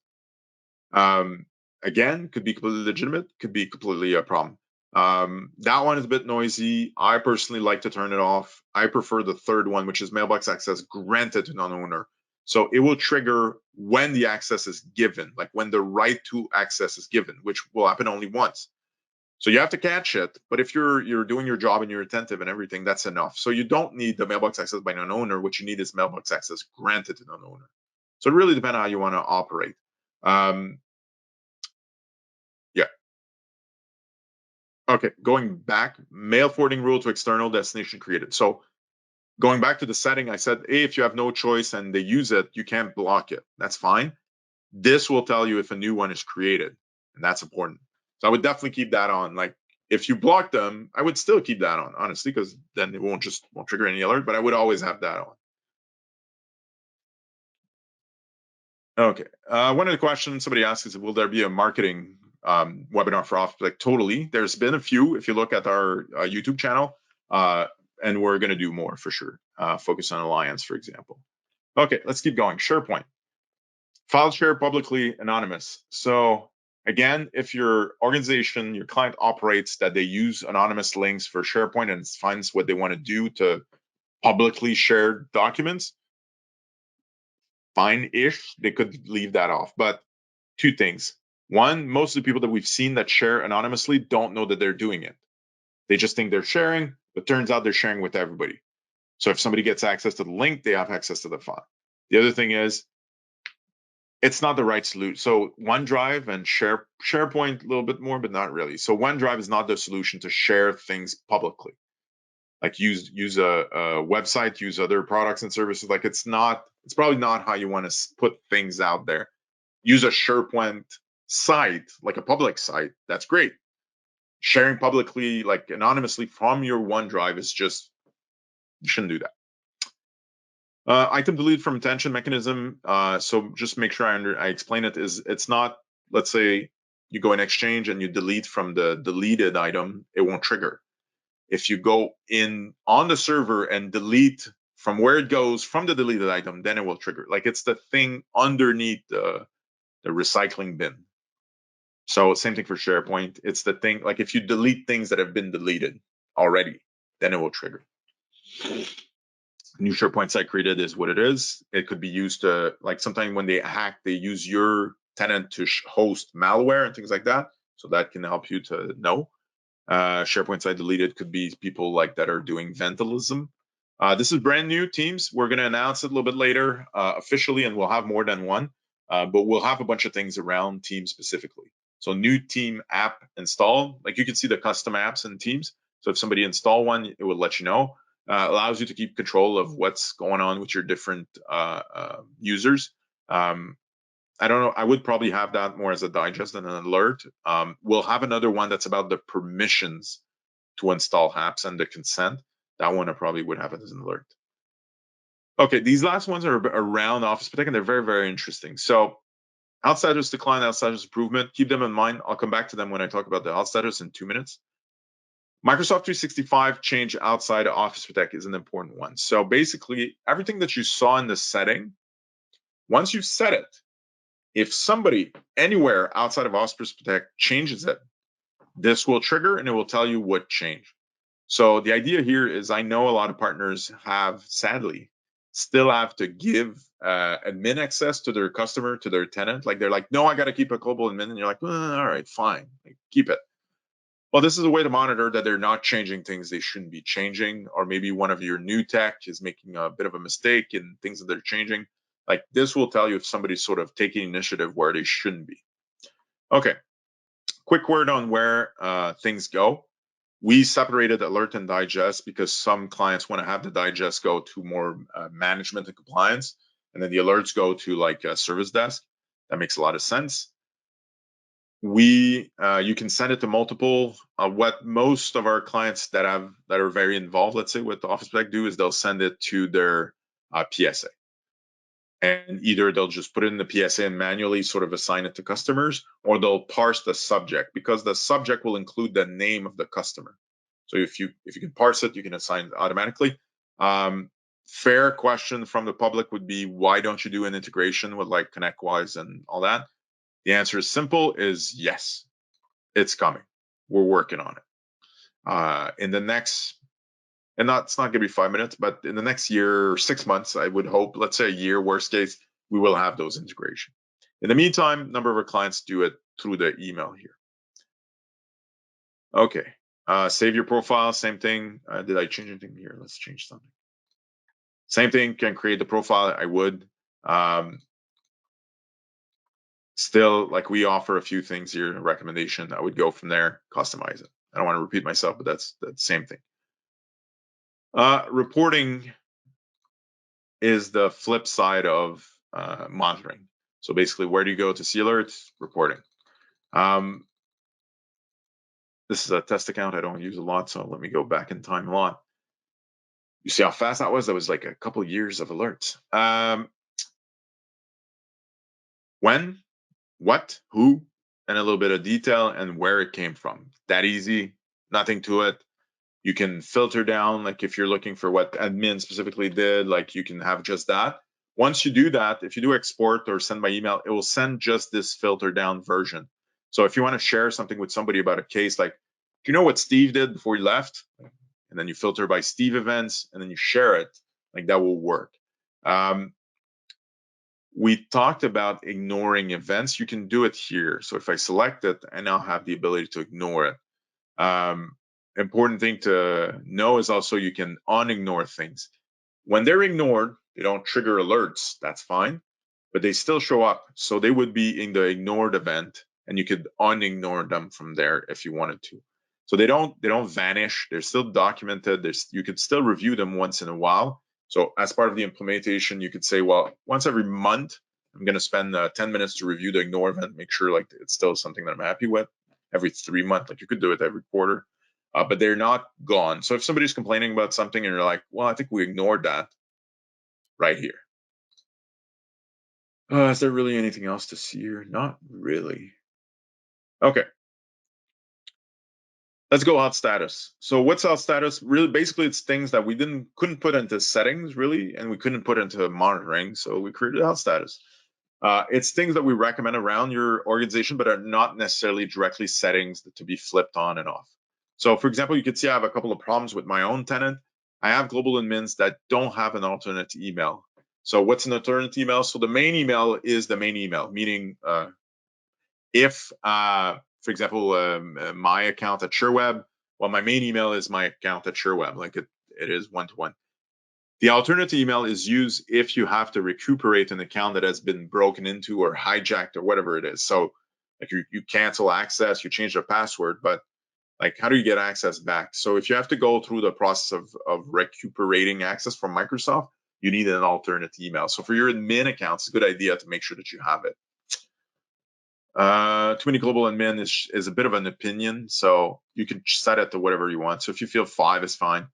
Again, could be completely legitimate, could be completely a problem. That one is a bit noisy. I personally like to turn it off. I prefer the third one, which is mailbox access granted to non-owner. So it will trigger when the access is given, like when the right to access is given, which will happen only once. So you have to catch it, but if you're doing your job and you're attentive and everything, that's enough. So you don't need the mailbox access by non-owner. What you need is mailbox access granted to non-owner. So it really depends on how you want to operate. Yeah. Okay, going back, mail forwarding rule to external destination created. So Going back to the setting, I said, hey, if you have no choice and they use it, you can't block it. That's fine. This will tell you if a new one is created, and that's important. So I would definitely keep that on. Like if you block them, I would still keep that on, honestly, because then it won't trigger any alert, but I would always have that on. Okay. One of the questions somebody asked is, will there be a marketing webinar for Office? Like totally. There's been a few if you look at our YouTube channel, and we're going to do more for sure. Focus on Alliance, for example. Okay, let's keep going. SharePoint. File share publicly anonymous. So again, if your organization, your client operates that they use anonymous links for SharePoint and finds what they want to do to publicly share documents, fine-ish, they could leave that off. But two things. One, most of the people that we've seen that share anonymously don't know that they're doing it. They just think they're sharing, but turns out they're sharing with everybody. So if somebody gets access to the link, they have access to the file. The other thing is, it's not the right solution. So OneDrive and SharePoint a little bit more, but not really. So OneDrive is not the solution to share things publicly. Like use a website, use other products and services. Like it's probably not how you want to put things out there. Use a SharePoint site, like a public site. That's great. Sharing publicly, like anonymously from your OneDrive is just, you shouldn't do that. Item delete from attention mechanism. So just make sure I explain it. It's not, let's say you go in Exchange and you delete from the deleted item, it won't trigger. If you go in on the server and delete from where it goes from the deleted item, then it will trigger. Like it's the thing underneath the recycling bin. So same thing for SharePoint. It's the thing, like if you delete things that have been deleted already, then it will trigger. New SharePoint site created is what it is. It could be used to, like sometimes when they hack, they use your tenant to host malware and things like that. So that can help you to know. SharePoint site deleted could be people like that are doing vandalism. This is brand new, Teams. We're going to announce it a little bit later officially, and we'll have more than one. But we'll have a bunch of things around Teams specifically. So new team app install, like you can see the custom apps in Teams. So if somebody install one, it will let you know. Allows you to keep control of what's going on with your different users. I don't know. I would probably have that more as a digest than an alert. We'll have another one that's about the permissions to install apps and the consent. That one I probably would have it as an alert. Okay, these last ones are around Office Protect, and they're very, very interesting. So Outsiders decline, outsiders improvement. Keep them in mind. I'll come back to them when I talk about the outsiders in 2 minutes. Microsoft 365 change outside of Office Protect is an important one. So basically, everything that you saw in the setting, once you've set it, if somebody anywhere outside of Office Protect changes it, this will trigger and it will tell you what changed. So the idea here is, I know a lot of partners have, sadly, still have to give admin access to their customer, to their tenant. Like they're like, no, I got to keep a global admin. And you're like, well, all right, fine, like, keep it. Well, this is a way to monitor that they're not changing things they shouldn't be changing, or maybe one of your new tech is making a bit of a mistake in things that they're changing. Like this will tell you if somebody's sort of taking initiative where they shouldn't be. Okay, quick word on where things go. We separated alert and digest because some clients want to have the digest go to more management and compliance, and then the alerts go to like a service desk. That makes a lot of sense. You can send it to multiple. What most of our clients that are very involved, let's say with Office Protect, do is they'll send it to their PSA, and either they'll just put it in the PSA and manually sort of assign it to customers, or they'll parse the subject, because the subject will include the name of the customer. So if you can parse it, you can assign it automatically. Fair question from the public would be, why don't you do an integration with like ConnectWise and all that? The answer is simple, is yes, it's coming. We're working on it. In the next, and it's not going to be 5 minutes, but in the next year or 6 months, I would hope, let's say a year, worst case, we will have those integration. In the meantime, a number of our clients do it through the email here. Okay, save your profile, same thing. Did I change anything here? Let's change something. Same thing, can create the profile, I would. Still, like we offer a few things here, a recommendation, I would go from there, customize it. I don't want to repeat myself, but that's the same thing. Reporting is the flip side of monitoring. So basically, where do you go to see alerts? Reporting. This is a test account I don't use a lot, so let me go back in time a lot. You see how fast that was? That was like a couple of years of alerts. When, what, who, and a little bit of detail and where it came from. That easy, nothing to it. You can filter down, like if you're looking for what admin specifically did, like you can have just that. Once you do that, if you do export or send by email, it will send just this filter down version. So if you want to share something with somebody about a case, like, do you know what Steve did before he left? And then you filter by Steve events and then you share it, like that will work. We talked about ignoring events. You can do it here. So if I select it, I now have the ability to ignore it. Important thing to know is also you can unignore things. When they're ignored, they don't trigger alerts. That's fine, but they still show up. So they would be in the ignored event, and you could unignore them from there if you wanted to. So they don't vanish. They're still documented. You could still review them once in a while. So as part of the implementation, you could say, well, once every month, I'm going to spend 10 minutes to review the ignore event, make sure like it's still something that I'm happy with. Every 3 months, like you could do it every quarter, but they're not gone. So if somebody's complaining about something and you're like, well, I think we ignored that, right here. Is there really anything else to see here? Not really. Okay. Let's go out status. So what's out status? Really, basically, it's things that we couldn't put into settings really, and we couldn't put into monitoring. So we created out status. It's things that we recommend around your organization, but are not necessarily directly settings to be flipped on and off. So, for example, you can see I have a couple of problems with my own tenant. I have global admins that don't have an alternate email. So, what's an alternate email? So, the main email is the main email, meaning if, for example, my account at Sherweb, well, my main email is my account at Sherweb, like it is one-to-one. The alternate email is used if you have to recuperate an account that has been broken into or hijacked or whatever it is. So like you cancel access, you change the password, but like how do you get access back? So if you have to go through the process of recuperating access from Microsoft, you need an alternate email. So for your admin accounts, it's a good idea to make sure that you have it. Too many global admin is a bit of an opinion, so you can set it to whatever you want. So if you feel 5 is fine,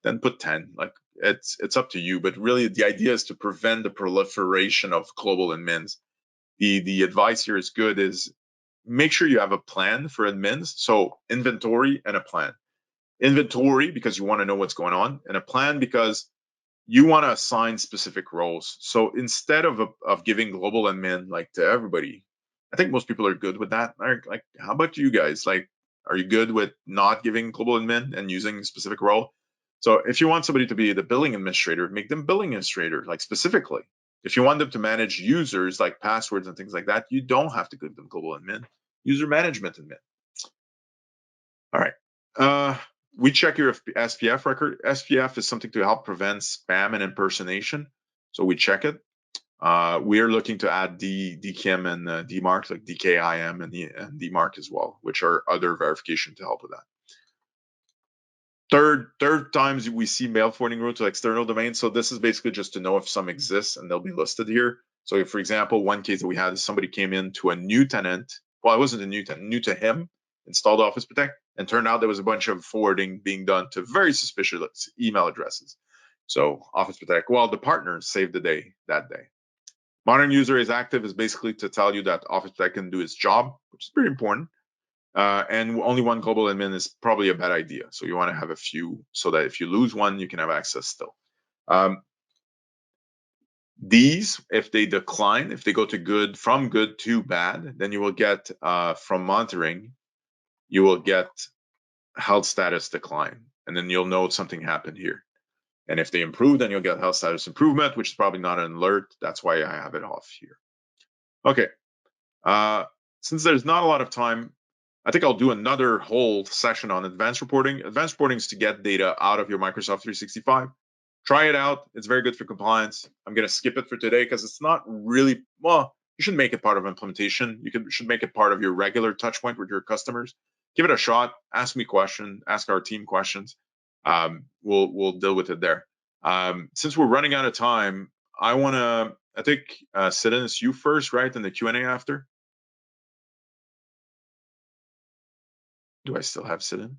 then put 10. Like it's up to you, but really the idea is to prevent the proliferation of global admins. The advice here is good is make sure you have a plan for admins. So inventory and a plan. Inventory because you want to know what's going on, and a plan because you want to assign specific roles. So instead of giving global admin like to everybody, I think most people are good with that. Like, how about you guys? Like, are you good with not giving global admin and using a specific role? So if you want somebody to be the billing administrator, make them billing administrator, like specifically. If you want them to manage users like passwords and things like that, you don't have to give them global admin. User management admin. All right. We check your SPF record. SPF is something to help prevent spam and impersonation. So we check it. We are looking to add DKIM and DMARC, like DKIM and DMARC as well, which are other verification to help with that. Third times we see mail forwarding route to external domains. So this is basically just to know if some exists and they'll be listed here. So if, for example, one case that we had is somebody came in to a new tenant. Well, it wasn't a new tenant, new to him, installed Office Protect, and turned out there was a bunch of forwarding being done to very suspicious email addresses. So Office Protect, well, the partners saved the day that day. Modern user is active is basically to tell you that Office Protect can do its job, which is pretty important. And only one global admin is probably a bad idea. So you want to have a few so that if you lose one, you can have access still. These, if they decline, if they go to good, from good to bad, then you will get from monitoring, you will get health status decline. And then you'll know something happened here. And if they improve, then you'll get health status improvement, which is probably not an alert. That's why I have it off here. Okay. Since there's not a lot of time, I think I'll do another whole session on advanced reporting. Advanced reporting is to get data out of your Microsoft 365. Try it out. It's very good for compliance. I'm going to skip it for today because it's not really, well, you should make it part of implementation. Should make it part of your regular touch point with your customers. Give it a shot. Ask me questions. Ask our team questions. We'll deal with it there. Since we're running out of time, I think Siddhan, it's you first, right? And the Q&A after. Do I still have Siddhan?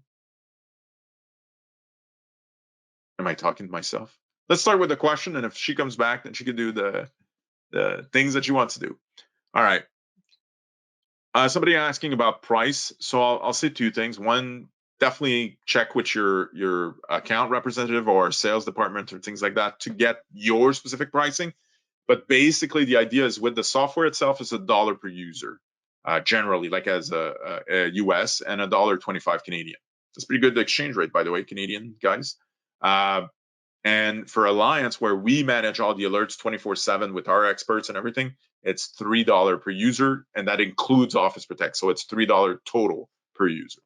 Am I talking to myself? Let's start with the question, and if she comes back, then she can do the things that she wants to do. All right. Somebody asking about price. So I'll say two things. One, definitely check with your account representative or sales department or things like that to get your specific pricing. But basically, the idea is with the software itself is $1 per user, generally, like as a US, and $1.25 Canadian. That's pretty good exchange rate, by the way, Canadian guys. And for Alliance, where we manage all the alerts 24/7 with our experts and everything, it's $3 per user, and that includes Office Protect. So it's $3 total per user.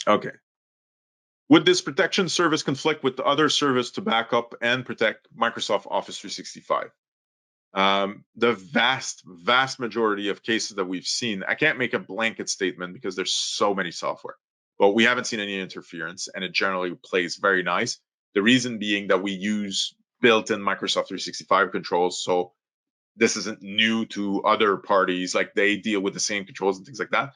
Okay. Would this protection service conflict with the other service to back up and protect Microsoft Office 365? The vast majority of cases that we've seen, I can't make a blanket statement because there's so many software, but we haven't seen any interference, and it generally plays very nice. The reason being that we use built-in Microsoft 365 controls, so this isn't new to other parties, like they deal with the same controls and things like that.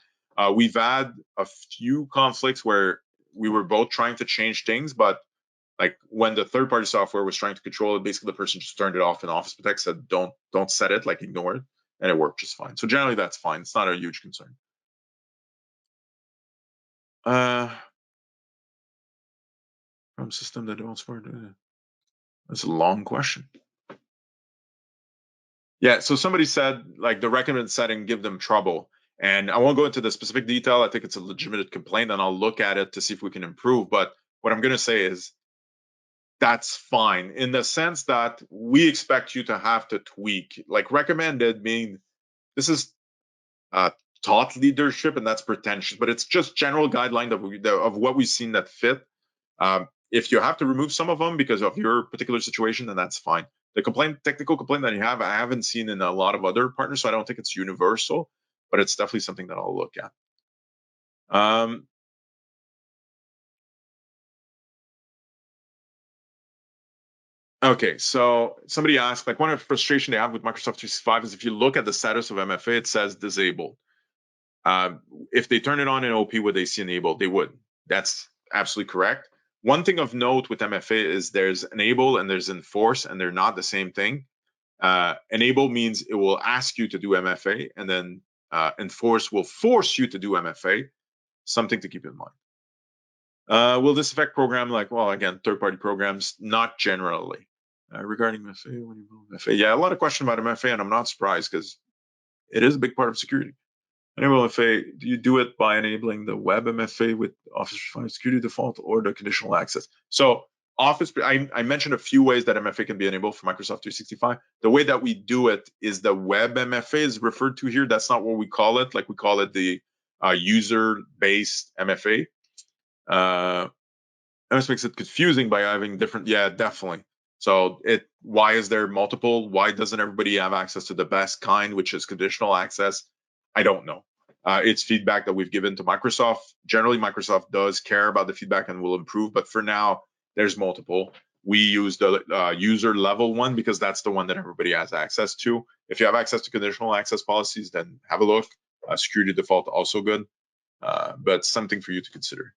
We've had a few conflicts where we were both trying to change things, but like when the third-party software was trying to control it, basically the person just turned it off, and Office Protect said, don't set it, like ignore it, and it worked just fine. So generally that's fine. It's not a huge concern. From system that don't support that's a long question. Yeah, so somebody said like the recommended setting give them trouble. And I won't go into the specific detail. I think it's a legitimate complaint, and I'll look at it to see if we can improve. But what I'm going to say is that's fine in the sense that we expect you to have to tweak. Like recommended mean this is thought leadership, and that's pretentious, but it's just general guideline of what we've seen that fit. If you have to remove some of them because of your particular situation, then that's fine. The technical complaint that you have, I haven't seen in a lot of other partners, so I don't think it's universal, but it's definitely something that I'll look at. Okay, so somebody asked, like one of the frustration they have with Microsoft 365 is if you look at the status of MFA, it says disabled. If they turn it on in OP, would they see enabled? They would. That's absolutely correct. One thing of note with MFA is there's enable and there's enforce, and they're not the same thing. Enable means it will ask you to do MFA, and then enforce will force you to do MFA. Something to keep in mind. Will this affect program like, well, again, third-party programs? Not generally. Regarding MFA, when you move MFA, yeah, a lot of question about MFA, and I'm not surprised because it is a big part of security. Enable MFA, do you do it by enabling the web MFA with Office 365 security default or the conditional access? So Office, I mentioned a few ways that MFA can be enabled for Microsoft 365. The way that we do it is the web MFA is referred to here. That's not what we call it. Like we call it the user-based MFA. This makes it confusing by having different, yeah, definitely. So why is there multiple? Why doesn't everybody have access to the best kind, which is conditional access? I don't know. It's feedback that we've given to Microsoft. Generally, Microsoft does care about the feedback and will improve, but for now, there's multiple. We use the user level one because that's the one that everybody has access to. If you have access to conditional access policies, then have a look. Security default also good, but something for you to consider.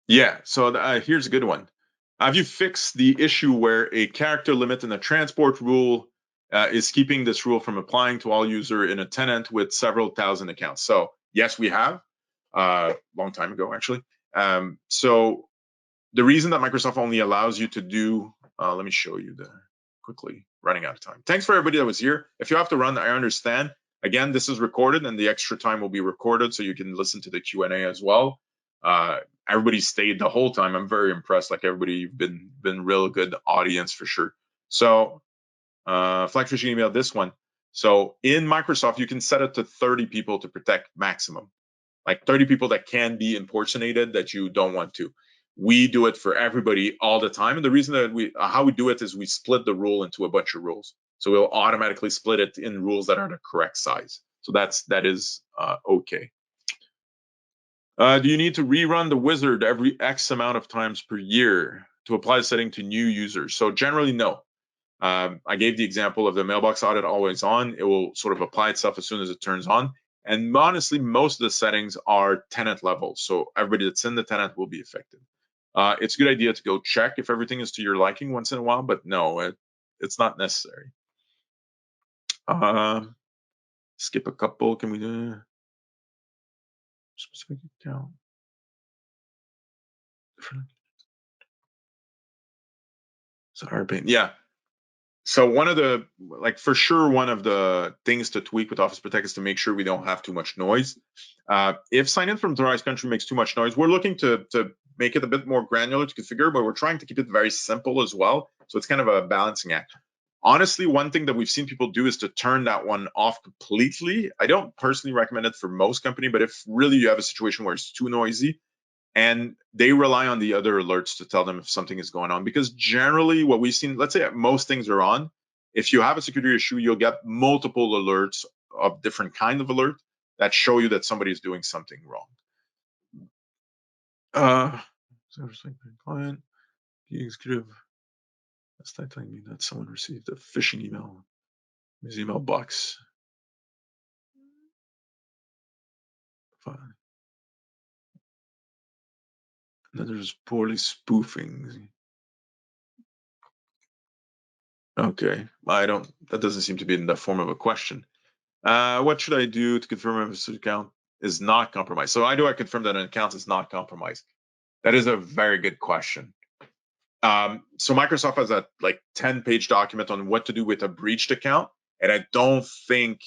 Yeah, so here's a good one. Have you fixed the issue where a character limit in a transport rule is keeping this rule from applying to all user in a tenant with several thousand accounts? So yes, we have. Long time ago, actually. So the reason that Microsoft only allows you to do, let me show you quickly, running out of time. Thanks for everybody that was here. If you have to run, I understand. Again, this is recorded and the extra time will be recorded so you can listen to the Q&A as well. Everybody stayed the whole time. I'm very impressed. Like everybody been real good audience for sure. So flag phishing email, this one. So in Microsoft, you can set it to 30 people to protect maximum, like 30 people that can be impersonated that you don't want to. We do it for everybody all the time. And the reason that how we do it is we split the rule into a bunch of rules. So we'll automatically split it in rules that are the correct size. So that is okay. Do you need to rerun the wizard every X amount of times per year to apply the setting to new users? So generally, no. I gave the example of the mailbox audit always on. It will sort of apply itself as soon as it turns on. And honestly, most of the settings are tenant level. So everybody that's in the tenant will be affected. It's a good idea to go check if everything is to your liking once in a while, but no, it's not necessary. Skip a couple. Can we do specific account? Sorry, yeah. So one of the for sure one of the things to tweak with Office Protect is to make sure we don't have too much noise. If sign in from authorized country makes too much noise, we're looking to make it a bit more granular to configure, but we're trying to keep it very simple as well. So it's kind of a balancing act. Honestly, one thing that we've seen people do is to turn that one off completely. I don't personally recommend it for most company, but if really you have a situation where it's too noisy, and they rely on the other alerts to tell them if something is going on, because generally what we've seen, let's say most things are on, if you have a security issue, you'll get multiple alerts of different kind of alert that show you that somebody is doing something wrong. Client, the executive, that's not telling me that someone received a phishing email in his email box. Fine. And then there's poorly spoofing. Okay, that doesn't seem to be in the form of a question. What should I do to confirm if this account is not compromised? So how do I confirm that an account is not compromised? That is a very good question. So Microsoft has a 10-page document on what to do with a breached account, and I don't think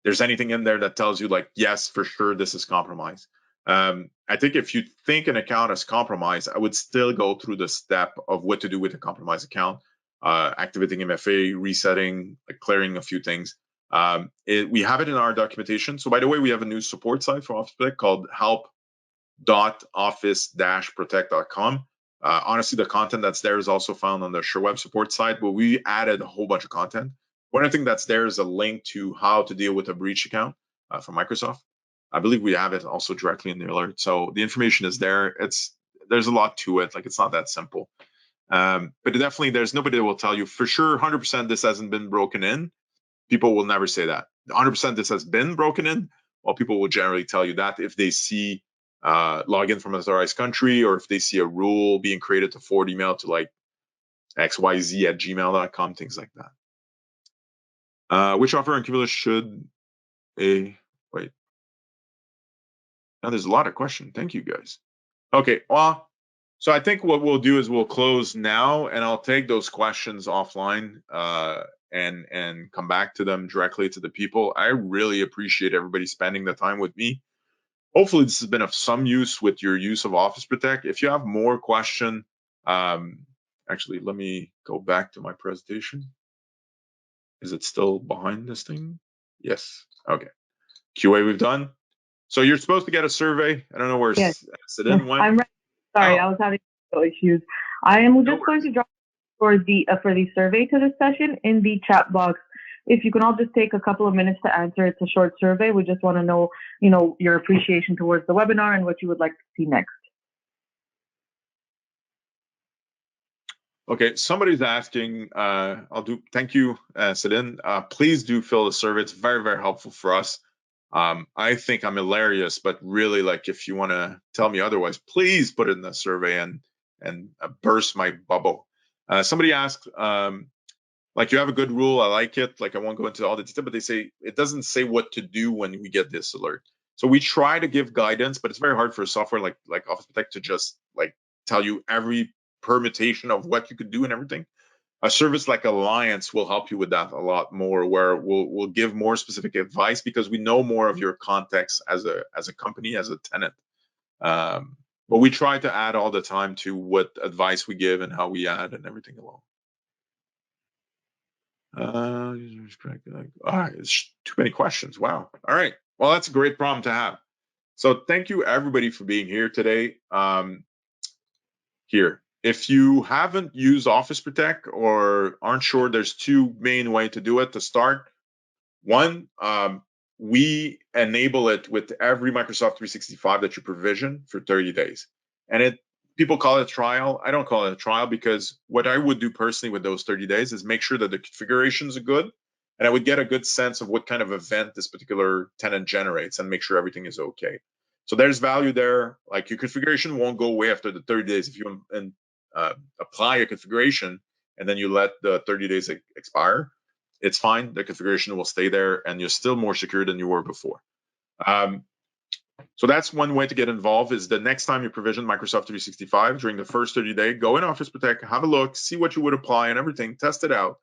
there's anything in there that tells you yes, for sure this is compromised. I think if you think an account is compromised, I would still go through the step of what to do with a compromised account, activating MFA, resetting, clearing a few things. We have it in our documentation. So by the way, we have a new support site for Office Protect called help.office-protect.com. Honestly, the content that's there is also found on the Sherweb support site, but we added a whole bunch of content. One thing that's there is a link to how to deal with a breach account from Microsoft. I believe we have it also directly in the alert. So the information is there. There's a lot to it. It's not that simple. But definitely there's nobody that will tell you for sure 100% this hasn't been broken in. People will never say that. 100% this has been broken in. Well, people will generally tell you that if they see login from an authorized country, or if they see a rule being created to forward email to xyz@gmail.com, things like that. Which offer and cumulus should wait? Now there's a lot of questions. Thank you guys. Okay, well, so I think what we'll do is we'll close now, and I'll take those questions offline and come back to them directly to the people. I really appreciate everybody spending the time with me. Hopefully this has been of some use with your use of Office Protect. If you have more question, actually, let me go back to my presentation. Is it still behind this thing? Yes. Okay. QA we've done. So you're supposed to get a survey. I don't know where Sedin went. I'm ready. Sorry, I was having issues. I am just going to drop for the survey to this session in the chat box. If you can all just take a couple of minutes to answer, it's a short survey. We just want to know, your appreciation towards the webinar and what you would like to see next. Okay, somebody's asking. Thank you, Sedin. Please do fill the survey. It's very, very helpful for us. I think I'm hilarious, but really, if you want to tell me otherwise, please put it in the survey and burst my bubble. Somebody asked, you have a good rule. I like it. I won't go into all the detail, but they say it doesn't say what to do when we get this alert. So we try to give guidance, but it's very hard for a software like Office Protect to just tell you every permutation of what you could do and everything. A service like Alliance will help you with that a lot more, where we'll give more specific advice because we know more of your context as a company, as a tenant. But we try to add all the time to what advice we give and how we add and everything along. It's too many questions. Wow. All right. Well, that's a great problem to have. So thank you everybody for being here today. If you haven't used Office Protect or aren't sure, there's two main ways to do it. To start, one, we enable it with every Microsoft 365 that you provision for 30 days. And people call it a trial. I don't call it a trial, because what I would do personally with those 30 days is make sure that the configurations are good, and I would get a good sense of what kind of event this particular tenant generates and make sure everything is okay. So there's value there. Like, your configuration won't go away after the 30 days. If you apply a configuration and then you let the 30 days expire, it's fine. The configuration will stay there and you're still more secure than you were before. So that's one way to get involved, is the next time you provision Microsoft 365 during the first 30 days, go in Office Protect, have a look, see what you would apply and everything, test it out.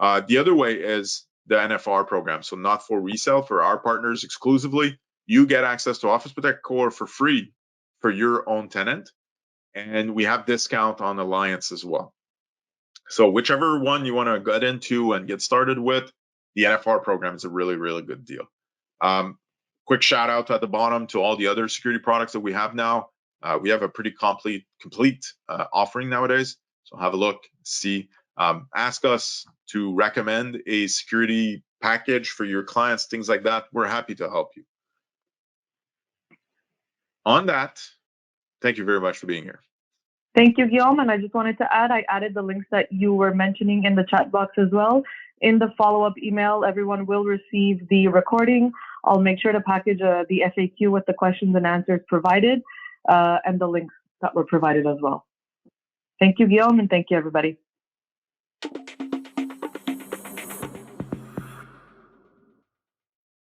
The other way is the NFR program. So not for resale, for our partners exclusively. You get access to Office Protect Core for free for your own tenant. And we have discount on Alliance as well. So whichever one you want to get into and get started with, the NFR program is a really, really good deal. Quick shout out at the bottom to all the other security products that we have now. We have a pretty complete offering nowadays. So have a look, see, ask us to recommend a security package for your clients, things like that. We're happy to help you. On that, thank you very much for being here. Thank you, Guillaume. And I just wanted to add, I added the links that you were mentioning in the chat box as well. In the follow-up email, everyone will receive the recording. I'll make sure to package the FAQ with the questions and answers provided and the links that were provided as well. Thank you, Guillaume, and thank you, everybody.